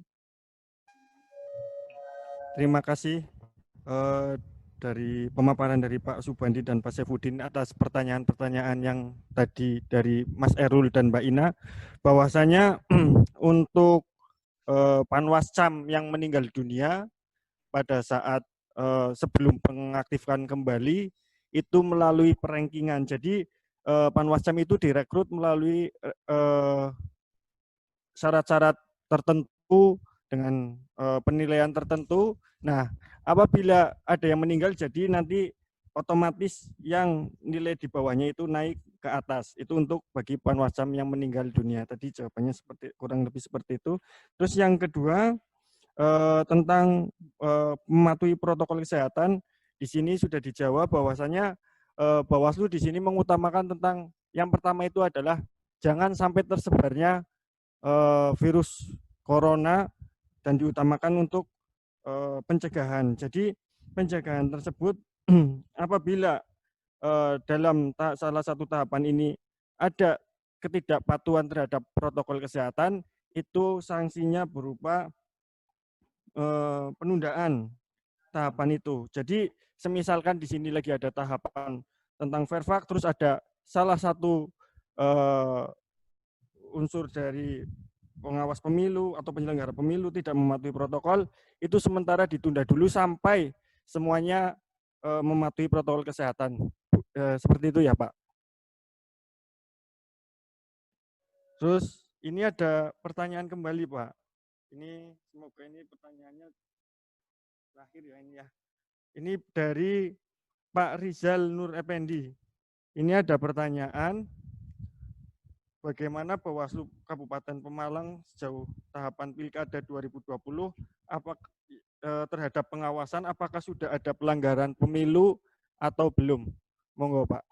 Terima kasih dari pemaparan dari Pak Subandi dan Pak Saifuddin atas pertanyaan-pertanyaan yang tadi dari Mas Erul dan Mbak Ina, bahwasanya untuk Panwascam yang meninggal dunia pada saat sebelum pengaktifkan kembali itu melalui perankingan. Jadi Panwascam itu direkrut melalui syarat-syarat tertentu dengan penilaian tertentu. Nah, apabila ada yang meninggal, jadi nanti otomatis yang nilai di bawahnya itu naik ke atas. Itu untuk bagi Panwascam yang meninggal dunia. Tadi jawabannya kurang lebih seperti itu. Terus yang kedua tentang mematuhi protokol kesehatan, di sini sudah dijawab bahwasanya Bawaslu di sini mengutamakan tentang yang pertama itu adalah jangan sampai tersebarnya virus corona dan diutamakan untuk pencegahan. Jadi pencegahan tersebut apabila dalam salah satu tahapan ini ada ketidakpatuhan terhadap protokol kesehatan, itu sanksinya berupa penundaan tahapan itu. Jadi semisalkan di sini lagi ada tahapan tentang Fairfax, terus ada salah satu unsur dari pengawas pemilu atau penyelenggara pemilu tidak mematuhi protokol, itu sementara ditunda dulu sampai semuanya mematuhi protokol kesehatan. Seperti itu ya Pak. Terus ini ada pertanyaan kembali Pak. Ini semoga ini pertanyaannya terakhir ya ini ya. Ini dari Pak Rizal Nur Effendi. Ini ada pertanyaan, bagaimana Bawaslu Kabupaten Pemalang sejauh tahapan Pilkada 2020 terhadap pengawasan, apakah sudah ada pelanggaran pemilu atau belum? Monggo Pak.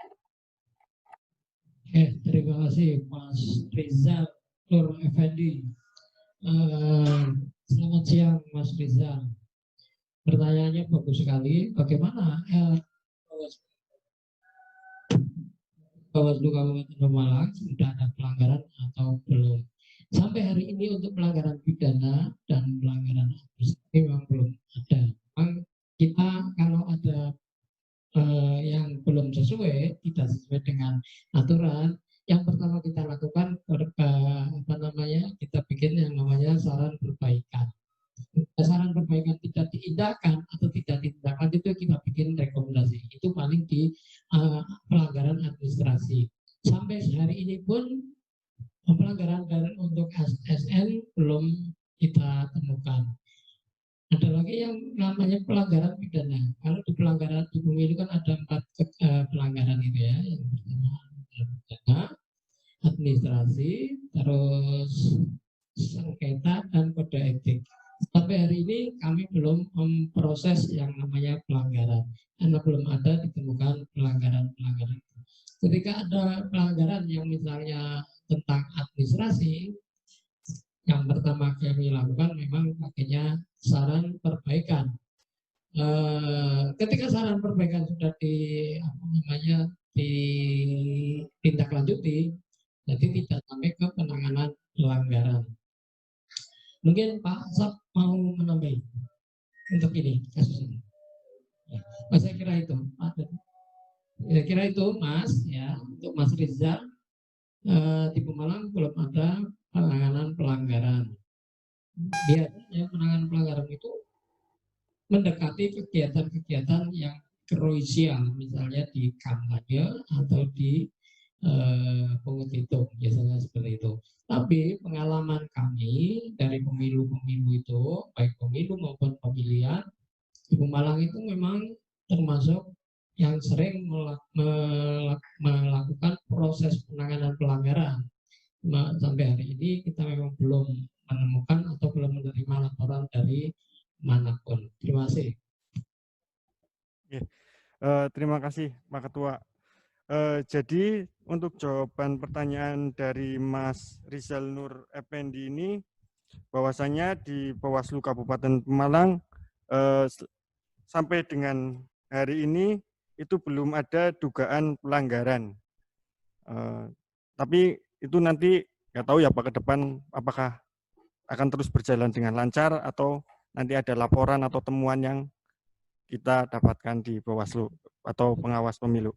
Terima kasih Mas Rizal Nur Effendi. Selamat siang Mas Rizal. Pertanyaannya bagus sekali. Bagaimana Bawaslu Kabupaten Pemalang sudah ada pelanggaran atau belum? Sampai hari ini untuk pelanggaran pidana dan pelanggaran administratif memang belum ada. Memang kita kalau ada yang belum sesuai, tidak sesuai dengan aturan, yang pertama kita lakukan kita bikin yang namanya saran perbaikan. Saran perbaikan tidak diindahkan atau tidak diindahkan itu kita bikin rekomendasi. Itu paling di pelanggaran administrasi. Sampai hari ini pun pelanggaran untuk ASN belum kita temukan. Ada lagi yang namanya pelanggaran pidana. Kalau di pelanggaran di pemilu kan ada 4 pelanggaran itu ya. Yang pertama pidana, administrasi, terus sengketa dan kode etik. Sampai hari ini kami belum memproses yang namanya pelanggaran karena belum ada ditemukan pelanggaran-pelanggaran. Ketika ada pelanggaran yang misalnya tentang administrasi, yang pertama kami lakukan memang pakainya saran perbaikan. ketika saran perbaikan sudah ditindaklanjuti, jadi tidak sampai ke penanganan pelanggaran. Mungkin Pak Asap mau menambahi untuk ini kasus ini. Ya, saya kira itu, saya kira itu Mas, ya untuk Mas Rizal di Pemalang belum ada penanganan pelanggaran. Biasanya penanganan pelanggaran itu mendekati kegiatan-kegiatan yang krusial, misalnya di kampanye atau di pungut hitung, biasanya seperti itu. Tapi pengalaman kami dari pemilu-pemilu itu, baik pemilu maupun pemilihan, di Pemalang itu memang termasuk yang sering melakukan proses penanganan pelanggaran. Sampai hari ini kita memang belum menemukan atau belum menerima laporan dari manapun. Terima kasih. Terima kasih Pak Ketua. Jadi untuk jawaban pertanyaan dari Mas Rizal Nur Effendi ini, bahwasanya di Bawaslu Kabupaten Pemalang sampai dengan hari ini itu belum ada dugaan pelanggaran. Tapi itu nanti nggak tahu ya Pak ke depan apakah akan terus berjalan dengan lancar atau nanti ada laporan atau temuan yang kita dapatkan di Bawaslu atau pengawas pemilu.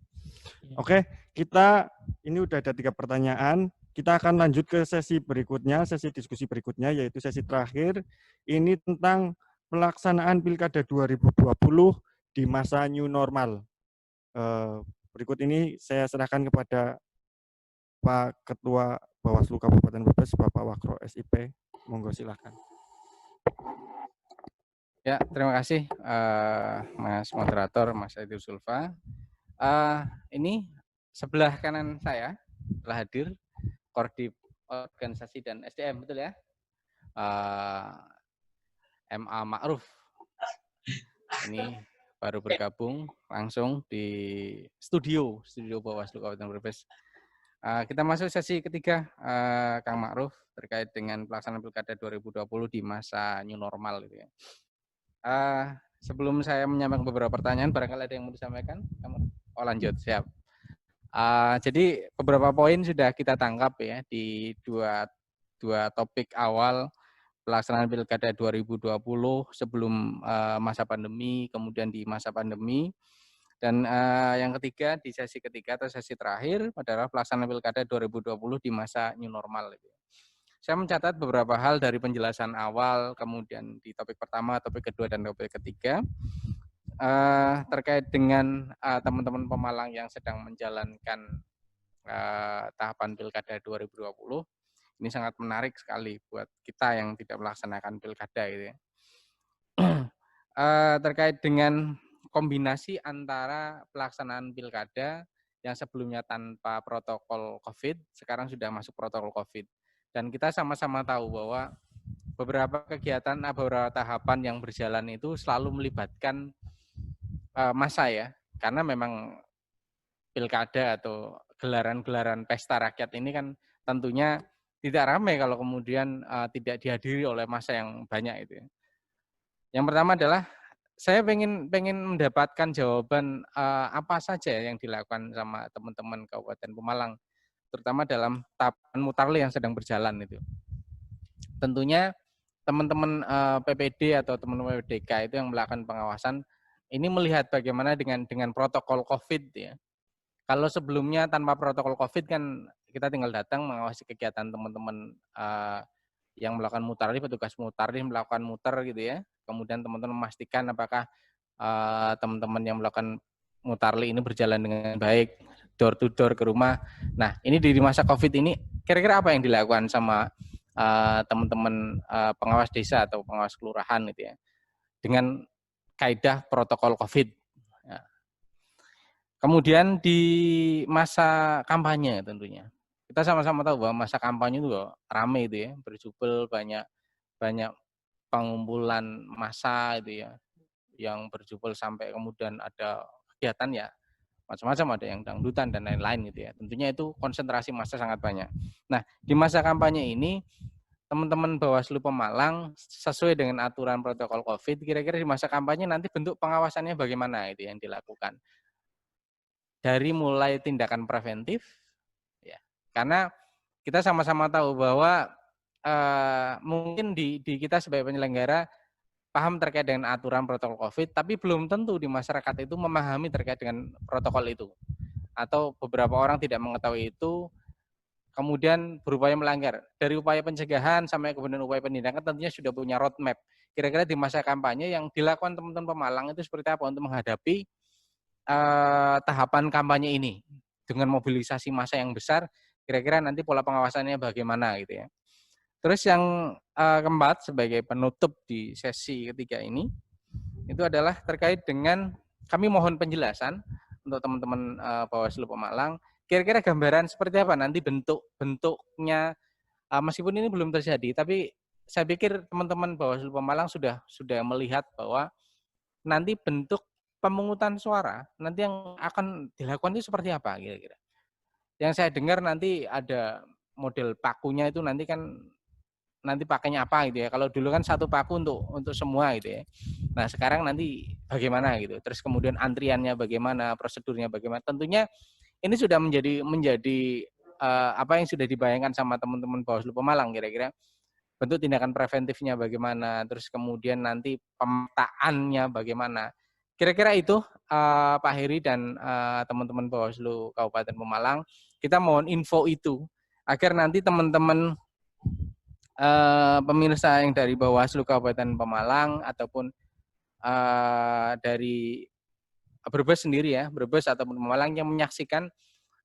Oke, kita ini udah ada 3 pertanyaan. Kita akan lanjut ke sesi berikutnya, sesi diskusi berikutnya, yaitu sesi terakhir. Ini tentang pelaksanaan Pilkada 2020 di masa new normal. Berikut ini saya serahkan kepada Pak Ketua Bawaslu Kabupaten Brebes, Bapak Wakro SIP. Monggo silakan. Ya, terima kasih Mas Moderator, Mas Aidil Sulfa. Ini sebelah kanan saya telah hadir Koordip Organisasi dan SDM, betul ya? MA Ma'ruf. Ini baru bergabung langsung di studio Bawaslu Kabupaten Brebes. Kita masuk sesi ketiga, Kang Ma'ruf, terkait dengan pelaksanaan Pilkada 2020 di masa new normal. Gitu ya. Sebelum saya menyampaikan beberapa pertanyaan, barangkali ada yang mau disampaikan? Oh, lanjut, siap. Jadi beberapa poin sudah kita tangkap ya di dua topik awal pelaksanaan Pilkada 2020 sebelum masa pandemi, kemudian di masa pandemi. Dan yang ketiga, di sesi ketiga atau sesi terakhir adalah pelaksanaan Pilkada 2020 di masa new normal. Saya mencatat beberapa hal dari penjelasan awal, kemudian di topik pertama, topik kedua, dan topik ketiga, terkait dengan teman-teman Pemalang yang sedang menjalankan tahapan Pilkada 2020. Ini sangat menarik sekali buat kita yang tidak melaksanakan Pilkada. Gitu ya. Terkait dengan kombinasi antara pelaksanaan Pilkada yang sebelumnya tanpa protokol COVID, sekarang sudah masuk protokol COVID. Dan kita sama-sama tahu bahwa beberapa kegiatan, beberapa tahapan yang berjalan itu selalu melibatkan massa ya, karena memang Pilkada atau gelaran-gelaran pesta rakyat ini kan tentunya tidak ramai kalau kemudian tidak dihadiri oleh massa yang banyak itu. Yang pertama adalah saya pengen mendapatkan jawaban apa saja yang dilakukan sama teman-teman Kabupaten Pemalang, terutama dalam tahapan mutarli yang sedang berjalan itu. Tentunya teman-teman PPD atau teman-teman PPDK itu yang melakukan pengawasan ini melihat bagaimana dengan protokol COVID ya. Kalau sebelumnya tanpa protokol COVID kan kita tinggal datang mengawasi kegiatan teman-teman yang melakukan mutarli, petugas mutarli melakukan muter gitu ya. Kemudian teman-teman memastikan apakah teman-teman yang melakukan mutarli ini berjalan dengan baik, door to door ke rumah. Nah, ini di masa COVID ini kira-kira apa yang dilakukan sama teman-teman pengawas desa atau pengawas kelurahan gitu ya, dengan kaidah protokol COVID. Ya. Kemudian di masa kampanye tentunya, kita sama-sama tahu bahwa masa kampanye itu ramai itu ya, berjubel banyak pengumpulan massa itu ya, yang berjubel sampai kemudian ada kegiatan ya macam-macam, ada yang dangdutan dan lain-lain gitu ya. Tentunya itu konsentrasi massa sangat banyak. Nah, di masa kampanye ini teman-teman Bawaslu Pemalang sesuai dengan aturan protokol COVID, kira-kira di masa kampanye nanti bentuk pengawasannya bagaimana itu yang dilakukan? Dari mulai tindakan preventif, ya, karena kita sama-sama tahu bahwa mungkin di kita sebagai penyelenggara paham terkait dengan aturan protokol COVID, tapi belum tentu di masyarakat itu memahami terkait dengan protokol itu. Atau beberapa orang tidak mengetahui itu, kemudian berupaya melanggar. Dari upaya pencegahan sampai kemudian upaya penindakan tentunya sudah punya roadmap. Kira-kira di masa kampanye yang dilakukan teman-teman Pemalang itu seperti apa untuk menghadapi tahapan kampanye ini dengan mobilisasi massa yang besar, kira-kira nanti pola pengawasannya bagaimana gitu ya. Terus yang keempat sebagai penutup di sesi ketiga ini itu adalah terkait dengan kami mohon penjelasan untuk teman-teman Bawaslu Pemalang, kira-kira gambaran seperti apa nanti bentuknya meskipun ini belum terjadi, tapi saya pikir teman-teman Bawaslu Pemalang sudah melihat bahwa nanti bentuk pemungutan suara nanti yang akan dilakukan itu seperti apa kira-kira. Yang saya dengar nanti ada model pakunya itu nanti kan nanti pakainya apa gitu ya. Kalau dulu kan satu paku untuk semua gitu ya. Nah, sekarang nanti bagaimana gitu. Terus kemudian antriannya bagaimana, prosedurnya bagaimana. Tentunya ini sudah menjadi apa yang sudah dibayangkan sama teman-teman Bawaslu Pemalang kira-kira. Bentuk tindakan preventifnya bagaimana, terus kemudian nanti pemetaannya bagaimana. Kira-kira itu Pak Heri dan teman-teman Bawaslu Kabupaten Pemalang, kita mohon info itu agar nanti teman-teman pemirsa yang dari Bawaslu Kabupaten Pemalang ataupun dari Brebes sendiri ya, Brebes ataupun Pemalang yang menyaksikan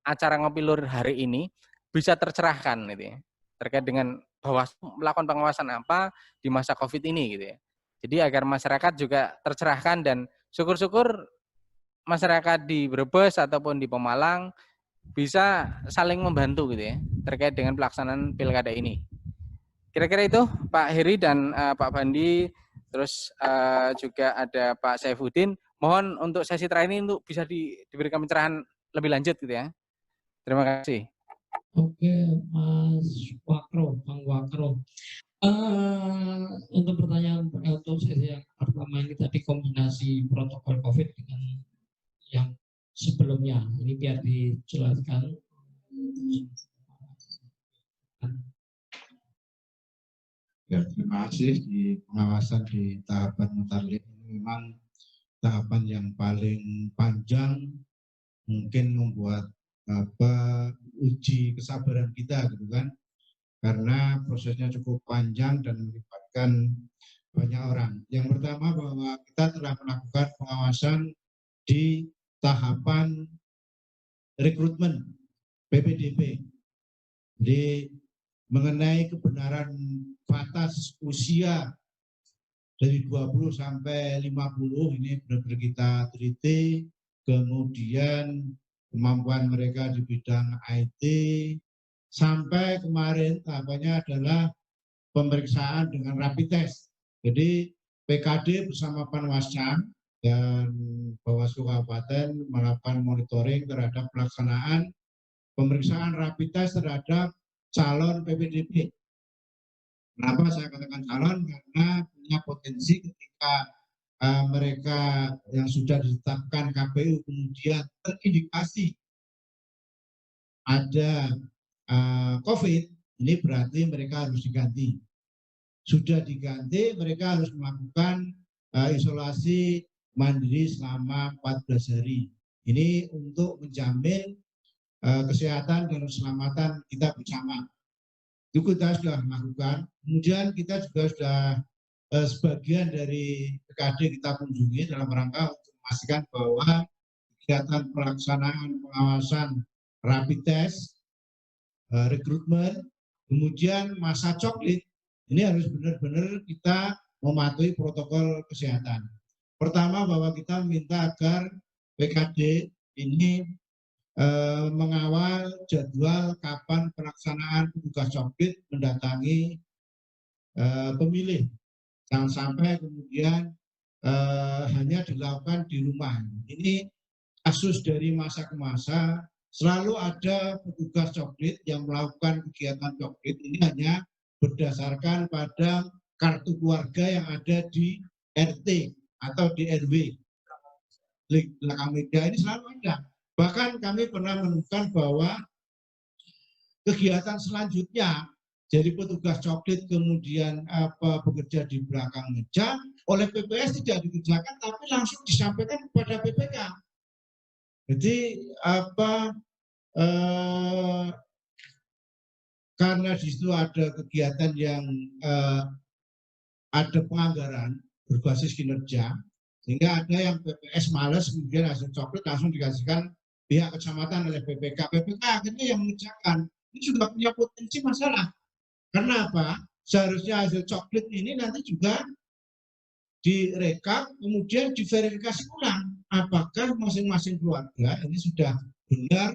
acara Ngopi Luar hari ini bisa tercerahkan gitu ya, terkait dengan Bawaslu melakukan pengawasan apa di masa COVID ini gitu ya. Jadi agar masyarakat juga tercerahkan dan syukur-syukur masyarakat di Brebes ataupun di Pemalang bisa saling membantu gitu ya terkait dengan pelaksanaan pilkada ini. Kira-kira itu Pak Heri dan Pak Bandi, terus juga ada Pak Saifuddin. Mohon untuk sesi terakhir ini untuk bisa diberikan pencerahan lebih lanjut gitu ya. Terima kasih. Oke, Mas Wakro, Bang Wakro. Untuk pertanyaan untuk sesi yang pertama ini tadi kombinasi protokol COVID dengan yang sebelumnya, ini biar dijelaskan. Ya, terima kasih. Di pengawasan di tahapan mutarlik ini memang tahapan yang paling panjang, mungkin membuat uji kesabaran kita gitu kan, karena prosesnya cukup panjang dan melibatkan banyak orang. Yang pertama bahwa kita telah melakukan pengawasan di tahapan rekrutmen PPDB, di mengenai kebenaran batas usia dari 20 sampai 50 ini benar-benar kita teliti, kemudian kemampuan mereka di bidang IT, sampai kemarin tahapannya adalah pemeriksaan dengan rapid test. Jadi PKD bersama Panwascam dan Bawaslu Kabupaten melakukan monitoring terhadap pelaksanaan pemeriksaan rapid test terhadap calon PPDB. Kenapa saya katakan calon? Karena punya potensi ketika mereka yang sudah ditetapkan KPU kemudian terindikasi ada COVID, ini berarti mereka harus diganti. Sudah diganti, mereka harus melakukan isolasi mandiri selama 14 hari. Ini untuk menjamin kesehatan dan keselamatan kita bersama. Itu kita sudah lakukan. Kemudian kita juga sudah sebagian dari PKD kita kunjungi dalam rangka untuk memastikan bahwa kegiatan pelaksanaan pengawasan rapid test, rekrutmen, kemudian masa coklit, ini harus benar-benar kita mematuhi protokol kesehatan. Pertama bahwa kita minta agar PKD ini mengawal jadwal kapan pelaksanaan petugas coklit mendatangi pemilih. Jangan sampai kemudian hanya dilakukan di rumah. Ini kasus dari masa ke masa, selalu ada petugas coklit yang melakukan kegiatan coklit ini hanya berdasarkan pada kartu keluarga yang ada di RT atau di RW. Belakang meja ini selalu ada. Bahkan kami pernah menemukan bahwa kegiatan selanjutnya jadi petugas coklit kemudian bekerja di belakang meja oleh PPS tidak dikerjakan tapi langsung disampaikan kepada PPK. Jadi karena di situ ada kegiatan yang ada penganggaran berbasis kinerja, sehingga ada yang PPS malas kemudian hasil coklit langsung dikasihkan pihak kecamatan oleh PPK. PPK akhirnya yang mengerjakan. Ini juga punya potensi masalah. Karena apa? Seharusnya hasil coklit ini nanti juga direkap, kemudian diverifikasi ulang. Apakah masing-masing keluarga ini sudah benar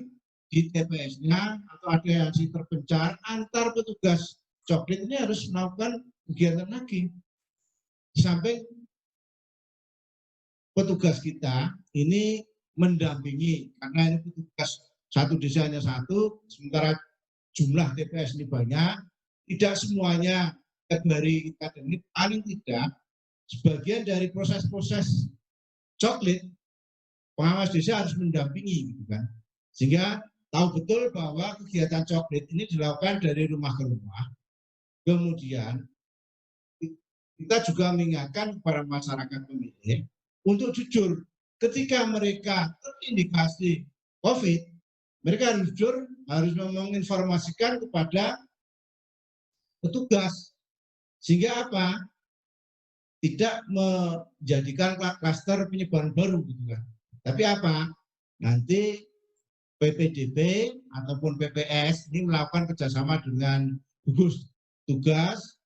di TPS-nya atau ada yang terpencar. Antar petugas coklit ini harus melakukan kegiatan lagi. Sampai petugas kita ini mendampingi, karena ini petugas satu desa hanya satu, sementara jumlah TPS ini banyak, tidak semuanya dari kita ini paling tidak sebagian dari proses-proses coklit pengawas desa harus mendampingi, gitu kan, sehingga tahu betul bahwa kegiatan coklit ini dilakukan dari rumah ke rumah. Kemudian kita juga mengingatkan kepada masyarakat pemilih untuk jujur ketika mereka terindikasi COVID, mereka harus jujur, harus menginformasikan kepada petugas, sehingga apa? Tidak menjadikan klaster penyebaran baru, gitu kan. Tapi apa? Nanti PPDB ataupun PPS ini melakukan kerjasama dengan gugus tugas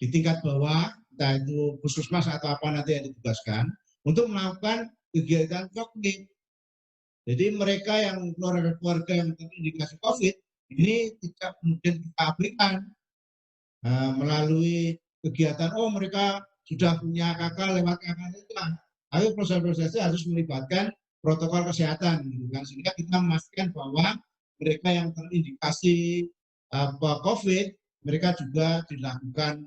di tingkat bawah, entah itu puskesmas atau apa nanti yang ditugaskan, untuk melakukan kegiatan coklit. Jadi mereka yang keluarga-keluarga yang terindikasi COVID ini tidak kemudian kita abaikan melalui kegiatan, oh mereka sudah punya kakak lewat kakak itu. Tapi proses-prosesnya harus melibatkan protokol kesehatan, gitu kan, sehingga kita memastikan bahwa mereka yang terindikasi COVID, mereka juga dilakukan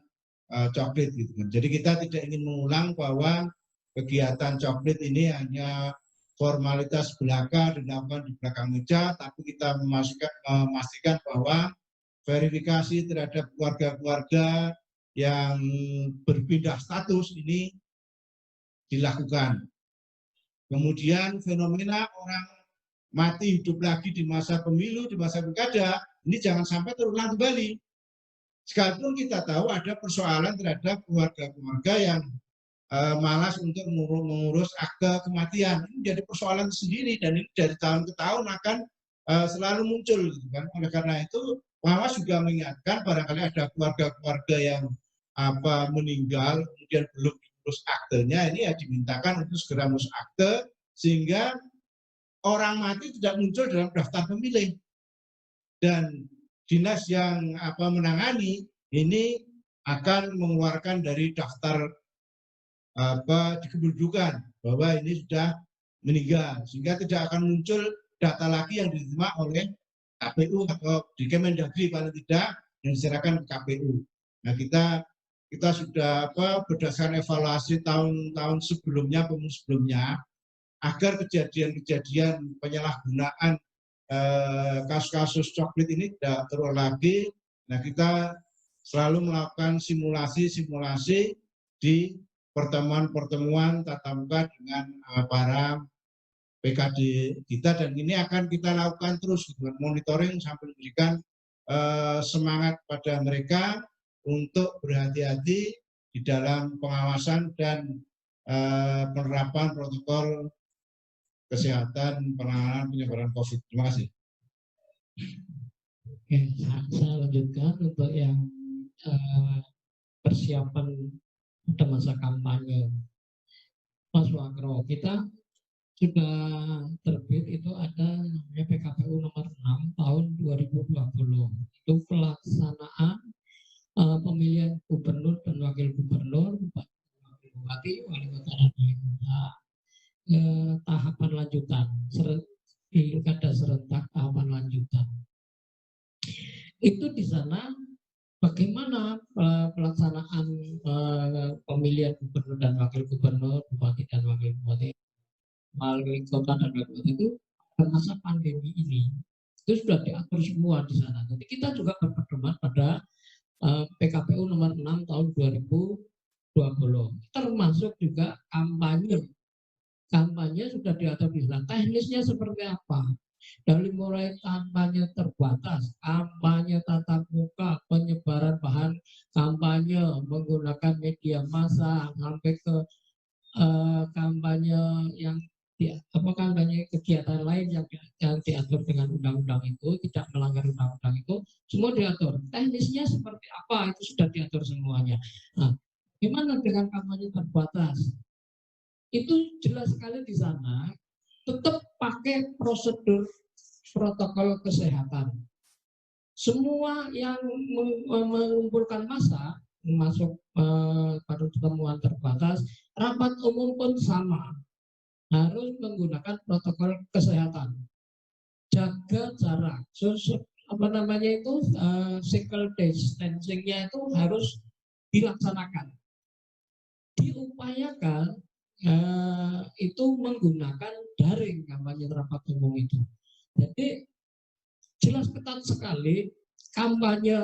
coklit, gitu kan. Jadi kita tidak ingin mengulang bahwa kegiatan coklit ini hanya formalitas belaka dilakukan di belakang meja, tapi kita memastikan bahwa verifikasi terhadap keluarga-keluarga yang berpindah status ini dilakukan. Kemudian fenomena orang mati hidup lagi di masa pemilu, di masa pilkada, ini jangan sampai terulang kembali. Sekalipun kita tahu ada persoalan terhadap keluarga-keluarga yang malas untuk mengurus akte kematian. Ini menjadi persoalan sendiri dan ini dari tahun ke tahun akan selalu muncul, gitu kan. Oleh karena itu, pengawas juga mengingatkan barangkali ada keluarga-keluarga yang meninggal kemudian belum diurus aktenya, ini ya dimintakan untuk segera mengurus akte sehingga orang mati tidak muncul dalam daftar pemilih. Dan dinas yang menangani ini akan mengeluarkan dari daftar dikependudukan bahwa ini sudah meninggal, sehingga tidak akan muncul data lagi yang diterima oleh KPU atau di Kemendagri paling tidak yang diserahkan ke KPU. Nah kita sudah berdasarkan evaluasi tahun-tahun sebelumnya, pemilu sebelumnya, agar kejadian-kejadian penyalahgunaan kasus-kasus coklit ini tidak terulang lagi. Nah kita selalu melakukan simulasi di pertemuan-pertemuan tatap muka dengan para PKD kita, dan ini akan kita lakukan terus dengan monitoring sambil memberikan semangat pada mereka untuk berhati-hati di dalam pengawasan dan penerapan protokol kesehatan penanganan penyebaran COVID. Terima kasih. Oke, saya lanjutkan untuk yang persiapan pada masa kampanye. Mas Wakro, kita sudah terbit itu ada namanya PKPU nomor 6 tahun 2020. Itu pelaksanaan pemilihan gubernur dan wakil gubernur, bupati, wali kota dan wali kota, tahapan lanjutan, pilkada serentak tahapan lanjutan. Itu di sana bagaimana kota dan kabupaten itu pada masa pandemi ini itu sudah diatur semua di sana. Jadi kita juga berpedoman pada PKPU nomor 6 tahun 2020, termasuk juga kampanye. Kampanye sudah diatur di sana. Teknisnya seperti apa? Dari mulai kampanye terbatas, kampanye tatap muka, penyebaran bahan kampanye menggunakan media massa, sampai ke kampanye yang kampanye kegiatan lain yang diatur dengan undang-undang itu, tidak melanggar undang-undang itu, semua diatur. Teknisnya seperti apa itu sudah diatur semuanya. Nah, gimana dengan kampanye terbatas? Itu jelas sekali di sana, tetap pakai prosedur protokol kesehatan. Semua yang mengumpulkan massa masuk pada pertemuan terbatas, rapat umum pun sama, harus menggunakan protokol kesehatan. Jaga jarak, physical distancing-nya itu harus dilaksanakan. Diupayakan itu menggunakan daring kampanye rapat umum itu. Jadi jelas ketat sekali kampanye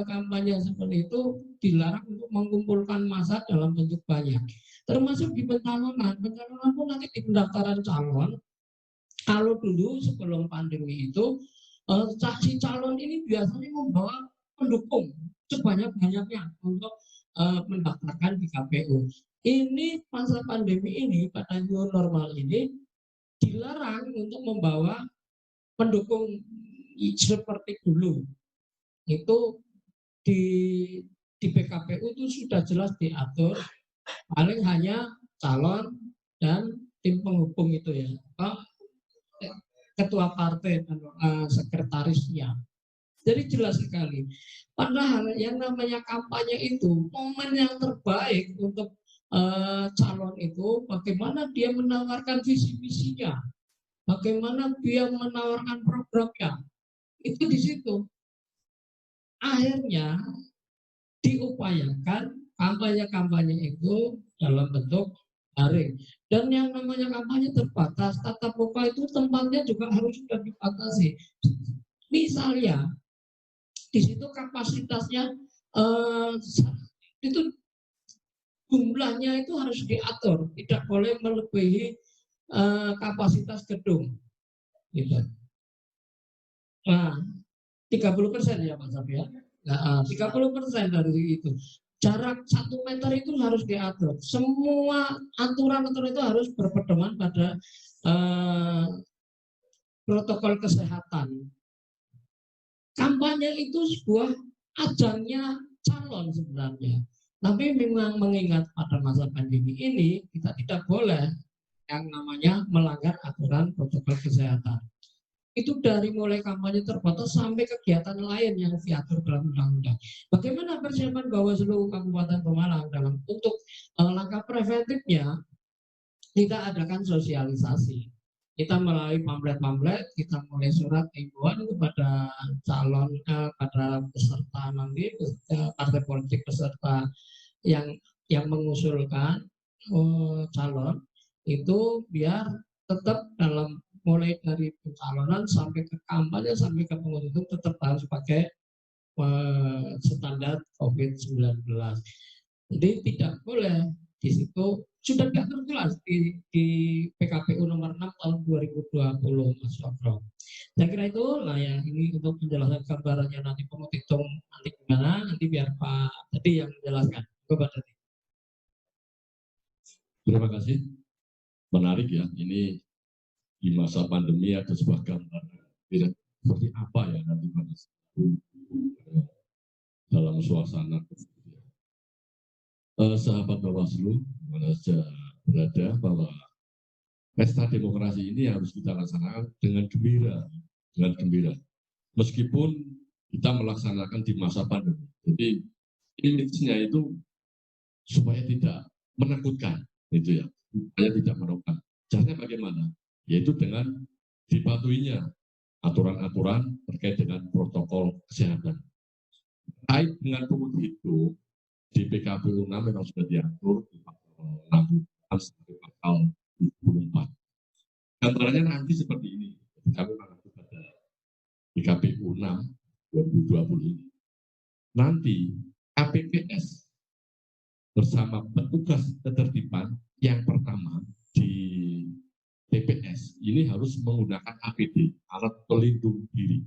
seperti itu dilarang untuk mengumpulkan massa dalam bentuk banyak. Termasuk di pencalonan pun nanti di pendaftaran calon. Kalau dulu sebelum pandemi itu si calon ini biasanya membawa pendukung sebanyak-banyaknya untuk mendaftarkan di KPU. Ini masa pandemi ini pada new normal ini dilarang untuk membawa pendukung seperti dulu. Itu di PKPU itu sudah jelas diatur, paling hanya calon dan tim penghubung itu ya, ketua partai dan sekretarisnya. Jadi jelas sekali. Padahal yang namanya kampanye itu momen yang terbaik untuk calon itu bagaimana dia menawarkan visi misinya, bagaimana dia menawarkan programnya. Itu di situ. Akhirnya diupayakan kampanye-kampanye itu dalam bentuk daring. Dan yang namanya kampanye terbatas, tatap muka itu tempatnya juga harus sudah dibatasi. Misalnya di situ kapasitasnya itu jumlahnya itu harus diatur, tidak boleh melebihi kapasitas gedung. Gitu. Nah, 30% ya Pak Safi ya. Nah, 30% dari itu. Jarak 1 meter itu harus diatur. Semua aturan itu harus berpedoman pada protokol kesehatan. Kampanye itu sebuah ajangnya calon sebenarnya. Tapi memang mengingat pada masa pandemi ini, kita tidak boleh yang namanya melanggar aturan protokol kesehatan. Itu dari mulai kampanye terbatas sampai kegiatan lain yang diatur dalam undang-undang. Bagaimana persiapan Bawaslu Kabupaten Pemalang dalam untuk langkah preventifnya, kita adakan sosialisasi. Kita melalui pamflet-pamflet, kita mulai surat himbauan kepada calon, pada peserta nanti, partai politik peserta yang mengusulkan calon itu biar tetap dalam mulai dari pencalonan sampai ke kampanye sampai ke pengumuman tetap harus pakai standar COVID-19. Jadi tidak boleh di situ sudah diatur jelas di PKPU nomor 6 tahun 2020 Mas Sofro. Saya kira itu lah ya, ini untuk menjelaskan gambarannya nanti penghitung nanti gimana, nanti biar Pak tadi yang menjelaskan. Terima kasih. Menarik ya, ini di masa pandemi ada sebuah gambaran seperti apa ya nanti pada dalam suasana. Sahabat Bawaslu, mana saja berada, bahwa pesta demokrasi ini harus kita laksanakan dengan gembira. Meskipun kita melaksanakan di masa pandemi. Jadi image-nya itu supaya tidak menakutkan, itu ya, supaya tidak merugikan. Caranya bagaimana? Yaitu dengan dipatuhinya aturan-aturan terkait dengan protokol kesehatan. Terkait dengan pungut hitung di PKPU 6 memang sudah diatur di pasal 6 sampai pasal 24. Gambarannya nanti seperti ini. Kami mengacu pada PKPU 6 2020 ini. Nanti KPPS bersama petugas ketertiban yang pertama di TPS ini harus menggunakan APD, alat pelindung diri,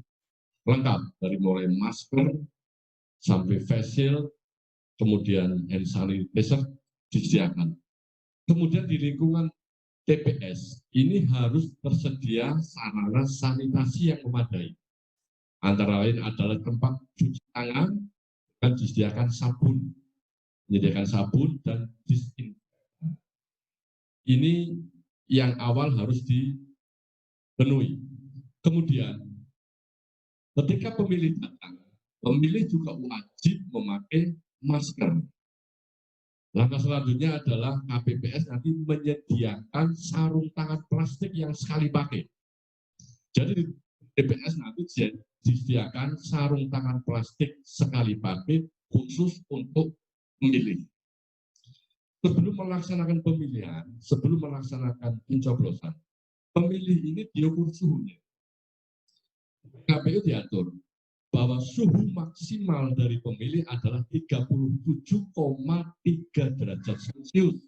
lengkap dari mulai masker sampai face shield, kemudian hand sanitizer disediakan. Kemudian di lingkungan TPS ini harus tersedia sarana sanitasi yang memadai. Antara lain adalah tempat cuci tangan dan disediakan sabun, menyediakan sabun dan disinfektan. Ini yang awal harus dipenuhi. Kemudian, ketika pemilih datang, pemilih juga wajib memakai masker. Langkah selanjutnya adalah KPPS nanti menyediakan sarung tangan plastik yang sekali pakai. Jadi di TPS nanti disediakan sarung tangan plastik sekali pakai khusus untuk memilih. Sebelum melaksanakan pemilihan, sebelum melaksanakan pencoblosan, pemilih ini diukur suhunya. KPU diatur bahwa suhu maksimal dari pemilih adalah 37,3 derajat Celcius.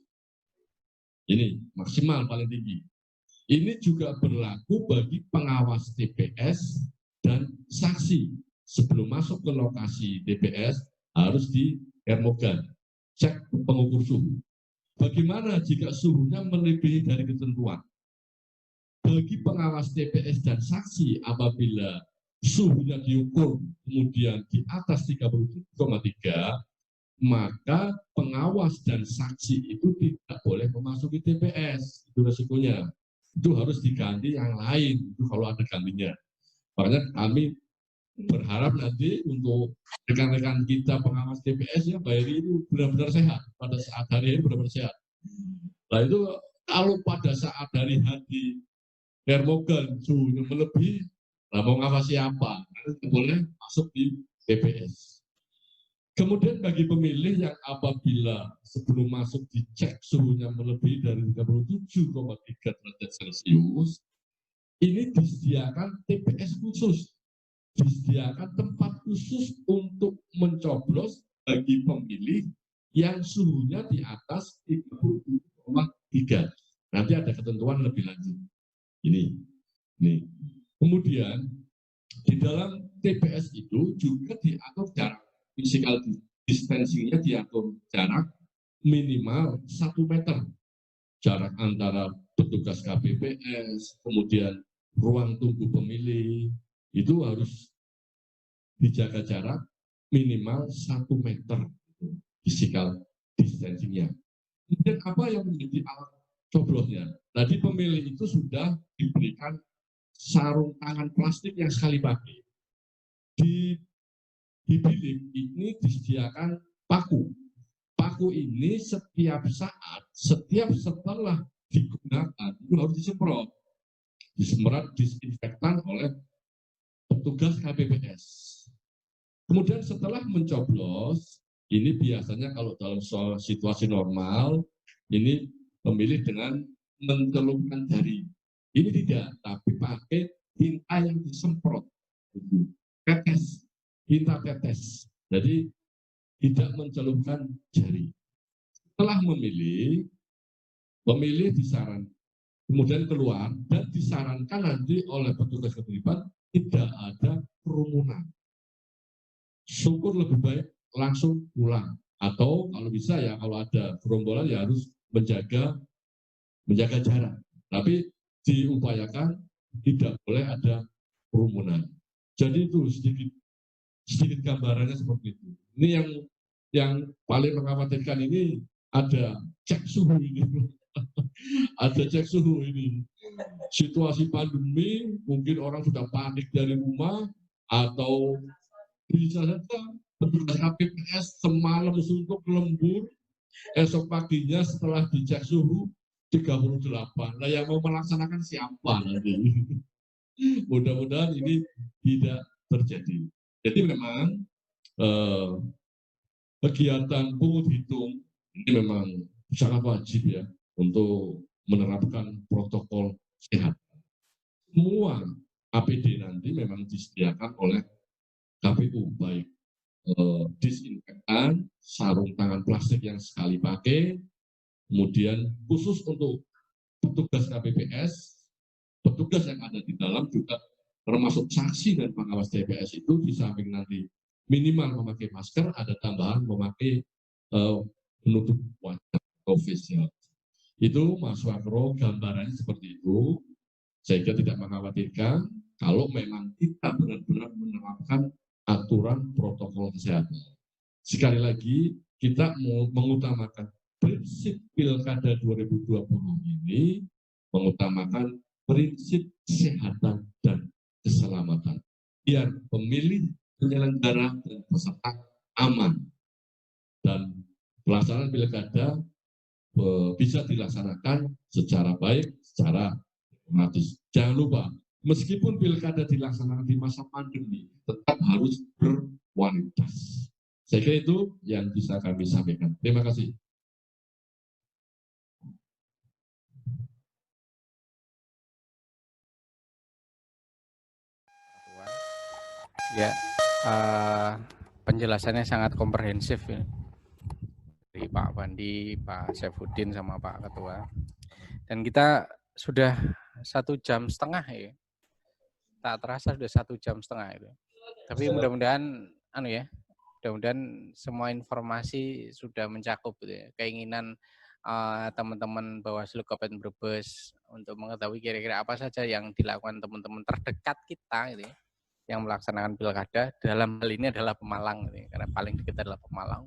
Ini maksimal paling tinggi. Ini juga berlaku bagi pengawas TPS dan saksi. Sebelum masuk ke lokasi TPS harus di termogan, cek pengukur suhu. Bagaimana jika suhunya melebihi dari ketentuan? Bagi pengawas TPS dan saksi apabila suhunya diukur kemudian di atas 37,3, maka pengawas dan saksi itu tidak boleh memasuki TPS. Itu resikonya. Itu harus diganti yang lain, itu kalau ada gantinya. Makanya kami berharap nanti untuk rekan-rekan kita pengawas TPS ya Bayri itu benar-benar sehat pada saat hari ini benar-benar sehat. Nah itu kalau pada saat hari hati termogan suhunya melebihi, nah mau ngawasi apa? Nanti boleh masuk di TPS. Kemudian bagi pemilih yang apabila sebelum masuk dicek suhunya melebihi dari 37,3 derajat Celcius, ini disediakan TPS khusus, disediakan tempat khusus untuk mencoblos bagi pemilih yang suhunya di atas 37,3. Nanti ada ketentuan lebih lanjut. Ini. Kemudian di dalam TPS itu juga diatur jarak physical distancing-nya, diatur jarak minimal 1 meter. Jarak antara petugas KPPS, kemudian ruang tunggu pemilih, itu harus dijaga jarak minimal 1 meter physical distancing-nya. Kemudian apa yang menjadi alat coblosnya? Tadi pemilih itu sudah diberikan sarung tangan plastik yang sekali pakai. Di bilik ini disediakan paku. Paku ini setiap saat, setiap setelah digunakan itu harus disemprot. Disemprot disinfektan oleh petugas KPPS. Kemudian setelah mencoblos, ini biasanya kalau dalam situasi normal, ini pemilih dengan mencelupkan jari. Ini tidak, tapi pakai tinta yang disemprot. Tetes, tinta tetes. Jadi tidak mencelupkan jari. Setelah memilih, pemilih disarankan, kemudian keluar dan disarankan nanti oleh petugas ketertiban tidak ada kerumunan. Syukur lebih baik langsung pulang. Atau kalau bisa ya kalau ada gerombolan ya harus menjaga jarak. Tapi diupayakan tidak boleh ada kerumunan. Jadi itu sedikit gambarannya seperti itu. Ini yang paling mengkhawatirkan ini ada cek suhu ini. Ada cek suhu ini. Situasi pandemi mungkin orang sudah panik dari rumah atau bisa saja petugas KPPS semalam suntuk lembur, esok paginya setelah dicek suhu 38. Nah yang mau melaksanakan siapa nanti? Mudah-mudahan ini tidak terjadi. Jadi memang kegiatan pungut hitung ini memang sangat wajib ya untuk menerapkan protokol sehat. Semua APD nanti memang disediakan oleh KPU, baik disinfektan, sarung tangan plastik yang sekali pakai, kemudian khusus untuk petugas KPPS, petugas yang ada di dalam juga termasuk saksi dan pengawas TPS itu di samping nanti minimal memakai masker, ada tambahan memakai penutup wajah atau face shield. Itu Mas Wakro gambarannya seperti itu, sehingga tidak mengkhawatirkan kalau memang kita benar-benar menerapkan aturan protokol kesehatan. Sekali lagi, kita mengutamakan prinsip Pilkada 2020 ini, mengutamakan prinsip kesehatan dan keselamatan. Biar pemilih, penyelenggara, dan peserta aman. Dan pelaksanaan Pilkada bisa dilaksanakan secara baik, secara demokratis. Jangan lupa, meskipun Pilkada dilaksanakan di masa pandemi, tetap harus berkualitas. Saya kira itu yang bisa kami sampaikan. Terima kasih. Ya, penjelasannya sangat komprehensif ya. Dari Pak Pandi, Pak Saifuddin, sama Pak Ketua. Dan kita sudah 1,5 jam ya. Tak terasa sudah 1,5 jam itu. Tapi mudah-mudahan mudah-mudahan semua informasi sudah mencakup gitu ya. Keinginan teman-teman Bawaslu Kabupaten Brebes untuk mengetahui kira-kira apa saja yang dilakukan teman-teman terdekat kita gitu ya, yang melaksanakan pilkada. Dalam hal ini adalah Pemalang gitu ya, karena paling dekat adalah Pemalang.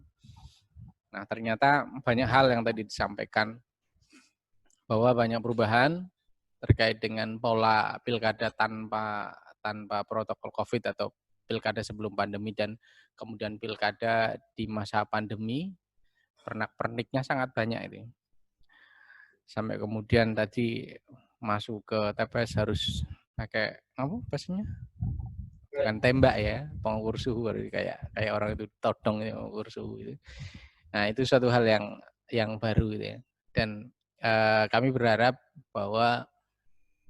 Nah, ternyata banyak hal yang tadi disampaikan, bahwa banyak perubahan terkait dengan pola pilkada tanpa protokol COVID atau pilkada sebelum pandemi dan kemudian pilkada di masa pandemi. Pernak-perniknya sangat banyak itu. Sampai kemudian tadi masuk ke TPS harus pakai apa pastinya? Bukan tembak ya, pengukur suhu, kayak orang itu todong ya, pengukur suhu itu. Nah, itu suatu hal yang baru gitu ya. Dan kami berharap bahwa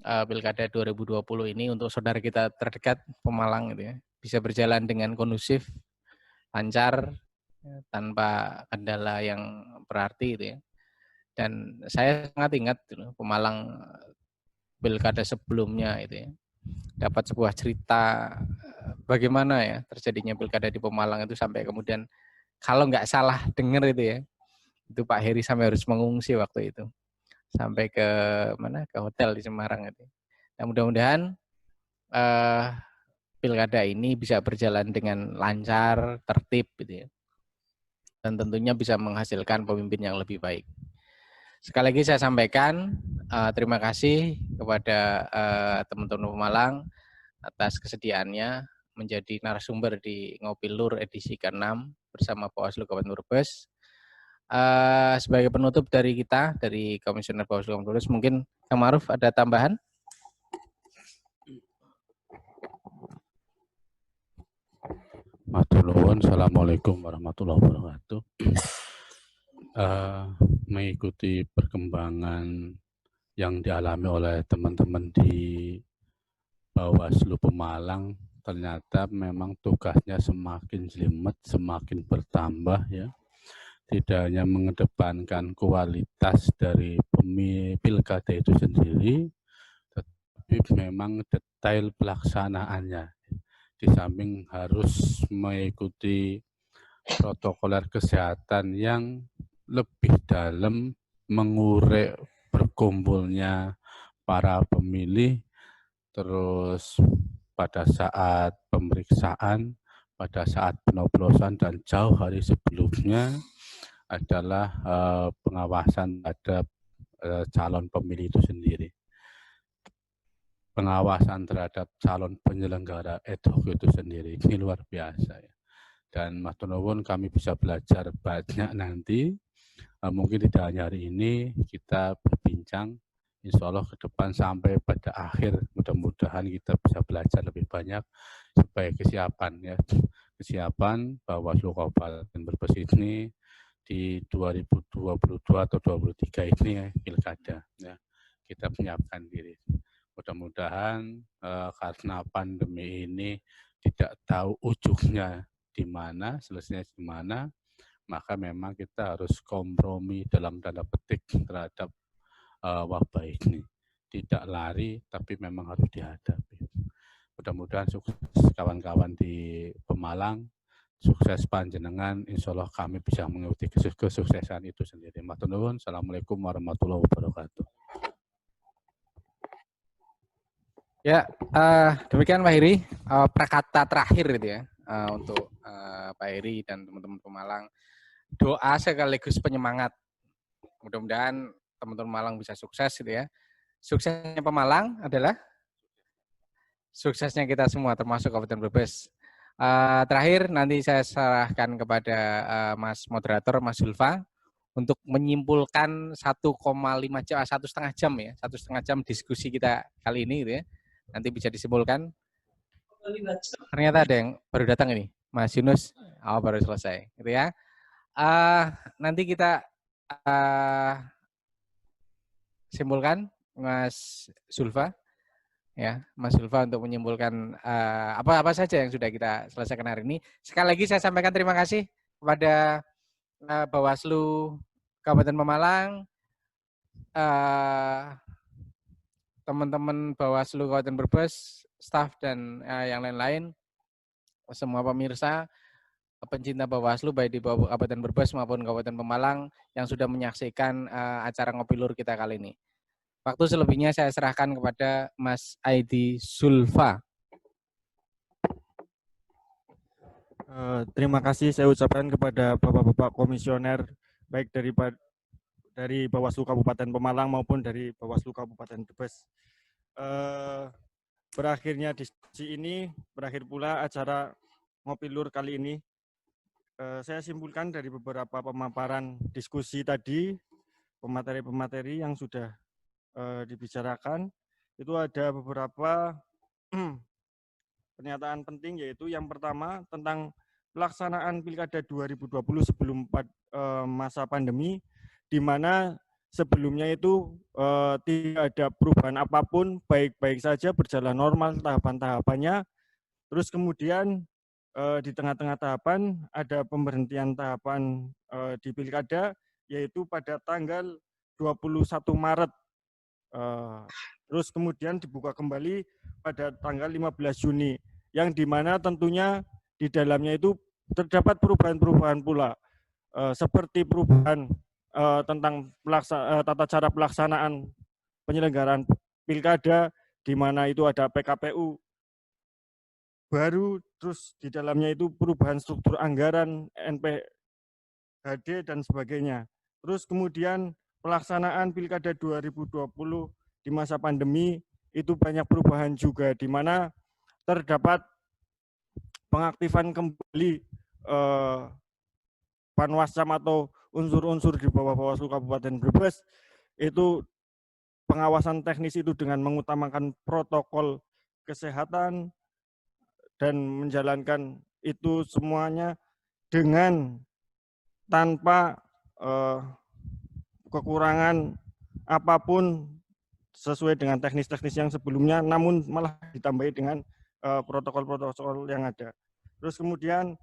Pilkada 2020 ini untuk saudara kita terdekat Pemalang gitu ya, bisa berjalan dengan kondusif, lancar, tanpa kendala yang berarti gitu ya. Dan saya sangat ingat gitu, Pemalang Pilkada sebelumnya itu ya, dapat sebuah cerita bagaimana ya terjadinya Pilkada di Pemalang itu, sampai kemudian kalau nggak salah dengar itu ya, itu Pak Heri sampai harus mengungsi waktu itu sampai ke mana, ke hotel di Semarang itu. Nah, mudah-mudahan pilkada ini bisa berjalan dengan lancar, tertib gitu ya. Dan tentunya bisa menghasilkan pemimpin yang lebih baik. Sekali lagi saya sampaikan terima kasih kepada teman-teman Pemalang atas kesediaannya menjadi narasumber di Ngopi Lur edisi ke-6 bersama Bawaslu Kabupaten Brebes. Sebagai penutup dari kita, dari Komisioner Bawaslu Kabupaten Brebes, mungkin Kang Ma'ruf ada tambahan? Assalamualaikum warahmatullahi wabarakatuh. Mengikuti perkembangan yang dialami oleh teman-teman di Bawaslu Pemalang, ternyata memang tugasnya semakin jelimet, semakin bertambah ya. Tidak hanya mengedepankan kualitas dari pilkada itu sendiri, tetapi memang detail pelaksanaannya. Di samping harus mengikuti protokoler kesehatan yang lebih dalam, mengurai berkumpulnya para pemilih, terus pada saat pemeriksaan, pada saat pencoblosan, dan jauh hari sebelumnya adalah pengawasan terhadap calon pemilih itu sendiri. Pengawasan terhadap calon penyelenggara ad hoc itu sendiri, ini luar biasa ya. Dan Mas Nuwun, kami bisa belajar banyak nanti, mungkin tidak hanya hari ini, kita berbincang, insya Allah ke depan sampai pada akhir, mudah-mudahan kita bisa belajar lebih banyak supaya kesiapan ya, kesiapan Bawaslu Kabupaten Brebes ini di 2022 atau 2023 ini ya, pilkada ya. kita menyiapkan diri. Mudah-mudahan karena pandemi ini tidak tahu ujungnya di mana, selesainya di mana, maka memang kita harus kompromi dalam tanda petik terhadap wabah ini. Tidak lari, tapi memang harus dihadapi. Mudah-mudahan sukses kawan-kawan di Pemalang, sukses panjenengan, insya Allah kami bisa mengikuti kesuksesan itu sendiri. Matur nuwun, Assalamualaikum warahmatullahi wabarakatuh. Ya, demikian Pak Heri, prakata terakhir itu ya, untuk Pak Heri dan teman-teman Pemalang. Doa sekaligus penyemangat. Mudah-mudahan teman-teman Pemalang bisa sukses gitu ya. Suksesnya Pemalang adalah suksesnya kita semua, termasuk Kabupaten Brebes. Terakhir nanti saya serahkan kepada Mas Moderator, Mas Zulfa, untuk menyimpulkan 1,5 jam, 1,5 jam ya, 1,5 jam diskusi kita kali ini gitu ya. Nanti bisa disimpulkan. Ternyata ada yang baru datang ini, Mas Yunus, baru selesai, gitu ya. Nanti kita simpulkan, Mas Zulfa, ya, Mas Zulfa untuk menyimpulkan apa saja yang sudah kita selesaikan hari ini. Sekali lagi saya sampaikan terima kasih kepada Bawaslu Kabupaten Pemalang, teman-teman Bawaslu Kabupaten Brebes, staf dan yang lain-lain, semua pemirsa, pencinta Bawaslu baik di Kabupaten Brebes maupun Kabupaten Pemalang yang sudah menyaksikan acara Ngopi Lur kita kali ini. Waktu selebihnya saya serahkan kepada Mas Aidi Zulfa. Terima kasih saya ucapkan kepada Bapak-Bapak Komisioner, baik dari Bawaslu Kabupaten Pemalang maupun dari Bawaslu Kabupaten Brebes. Berakhirnya diskusi ini, berakhir pula acara Ngopi Lur kali ini. Saya simpulkan dari beberapa pemaparan diskusi tadi, pemateri-pemateri yang sudah dibicarakan, itu ada beberapa pernyataan penting, yaitu yang pertama tentang pelaksanaan Pilkada 2020 sebelum masa pandemi, di mana sebelumnya itu tidak ada perubahan apapun, baik-baik saja, berjalan normal tahapan-tahapannya. Terus kemudian di tengah-tengah tahapan ada pemberhentian tahapan di Pilkada, yaitu pada tanggal 21 Maret. Terus kemudian dibuka kembali pada tanggal 15 Juni, yang dimana tentunya di dalamnya itu terdapat perubahan-perubahan pula, seperti perubahan tentang tata cara pelaksanaan penyelenggaraan Pilkada, di mana itu ada PKPU baru, terus di dalamnya itu perubahan struktur anggaran, NPHD, dan sebagainya. Terus kemudian pelaksanaan Pilkada 2020 di masa pandemi itu banyak perubahan juga, di mana terdapat pengaktifan kembali Panwascam atau unsur-unsur di bawah Bawaslu Kabupaten Brebes, itu pengawasan teknis itu dengan mengutamakan protokol kesehatan dan menjalankan itu semuanya dengan tanpa kekurangan apapun sesuai dengan teknis-teknis yang sebelumnya, namun malah ditambahi dengan protokol-protokol yang ada. Terus kemudian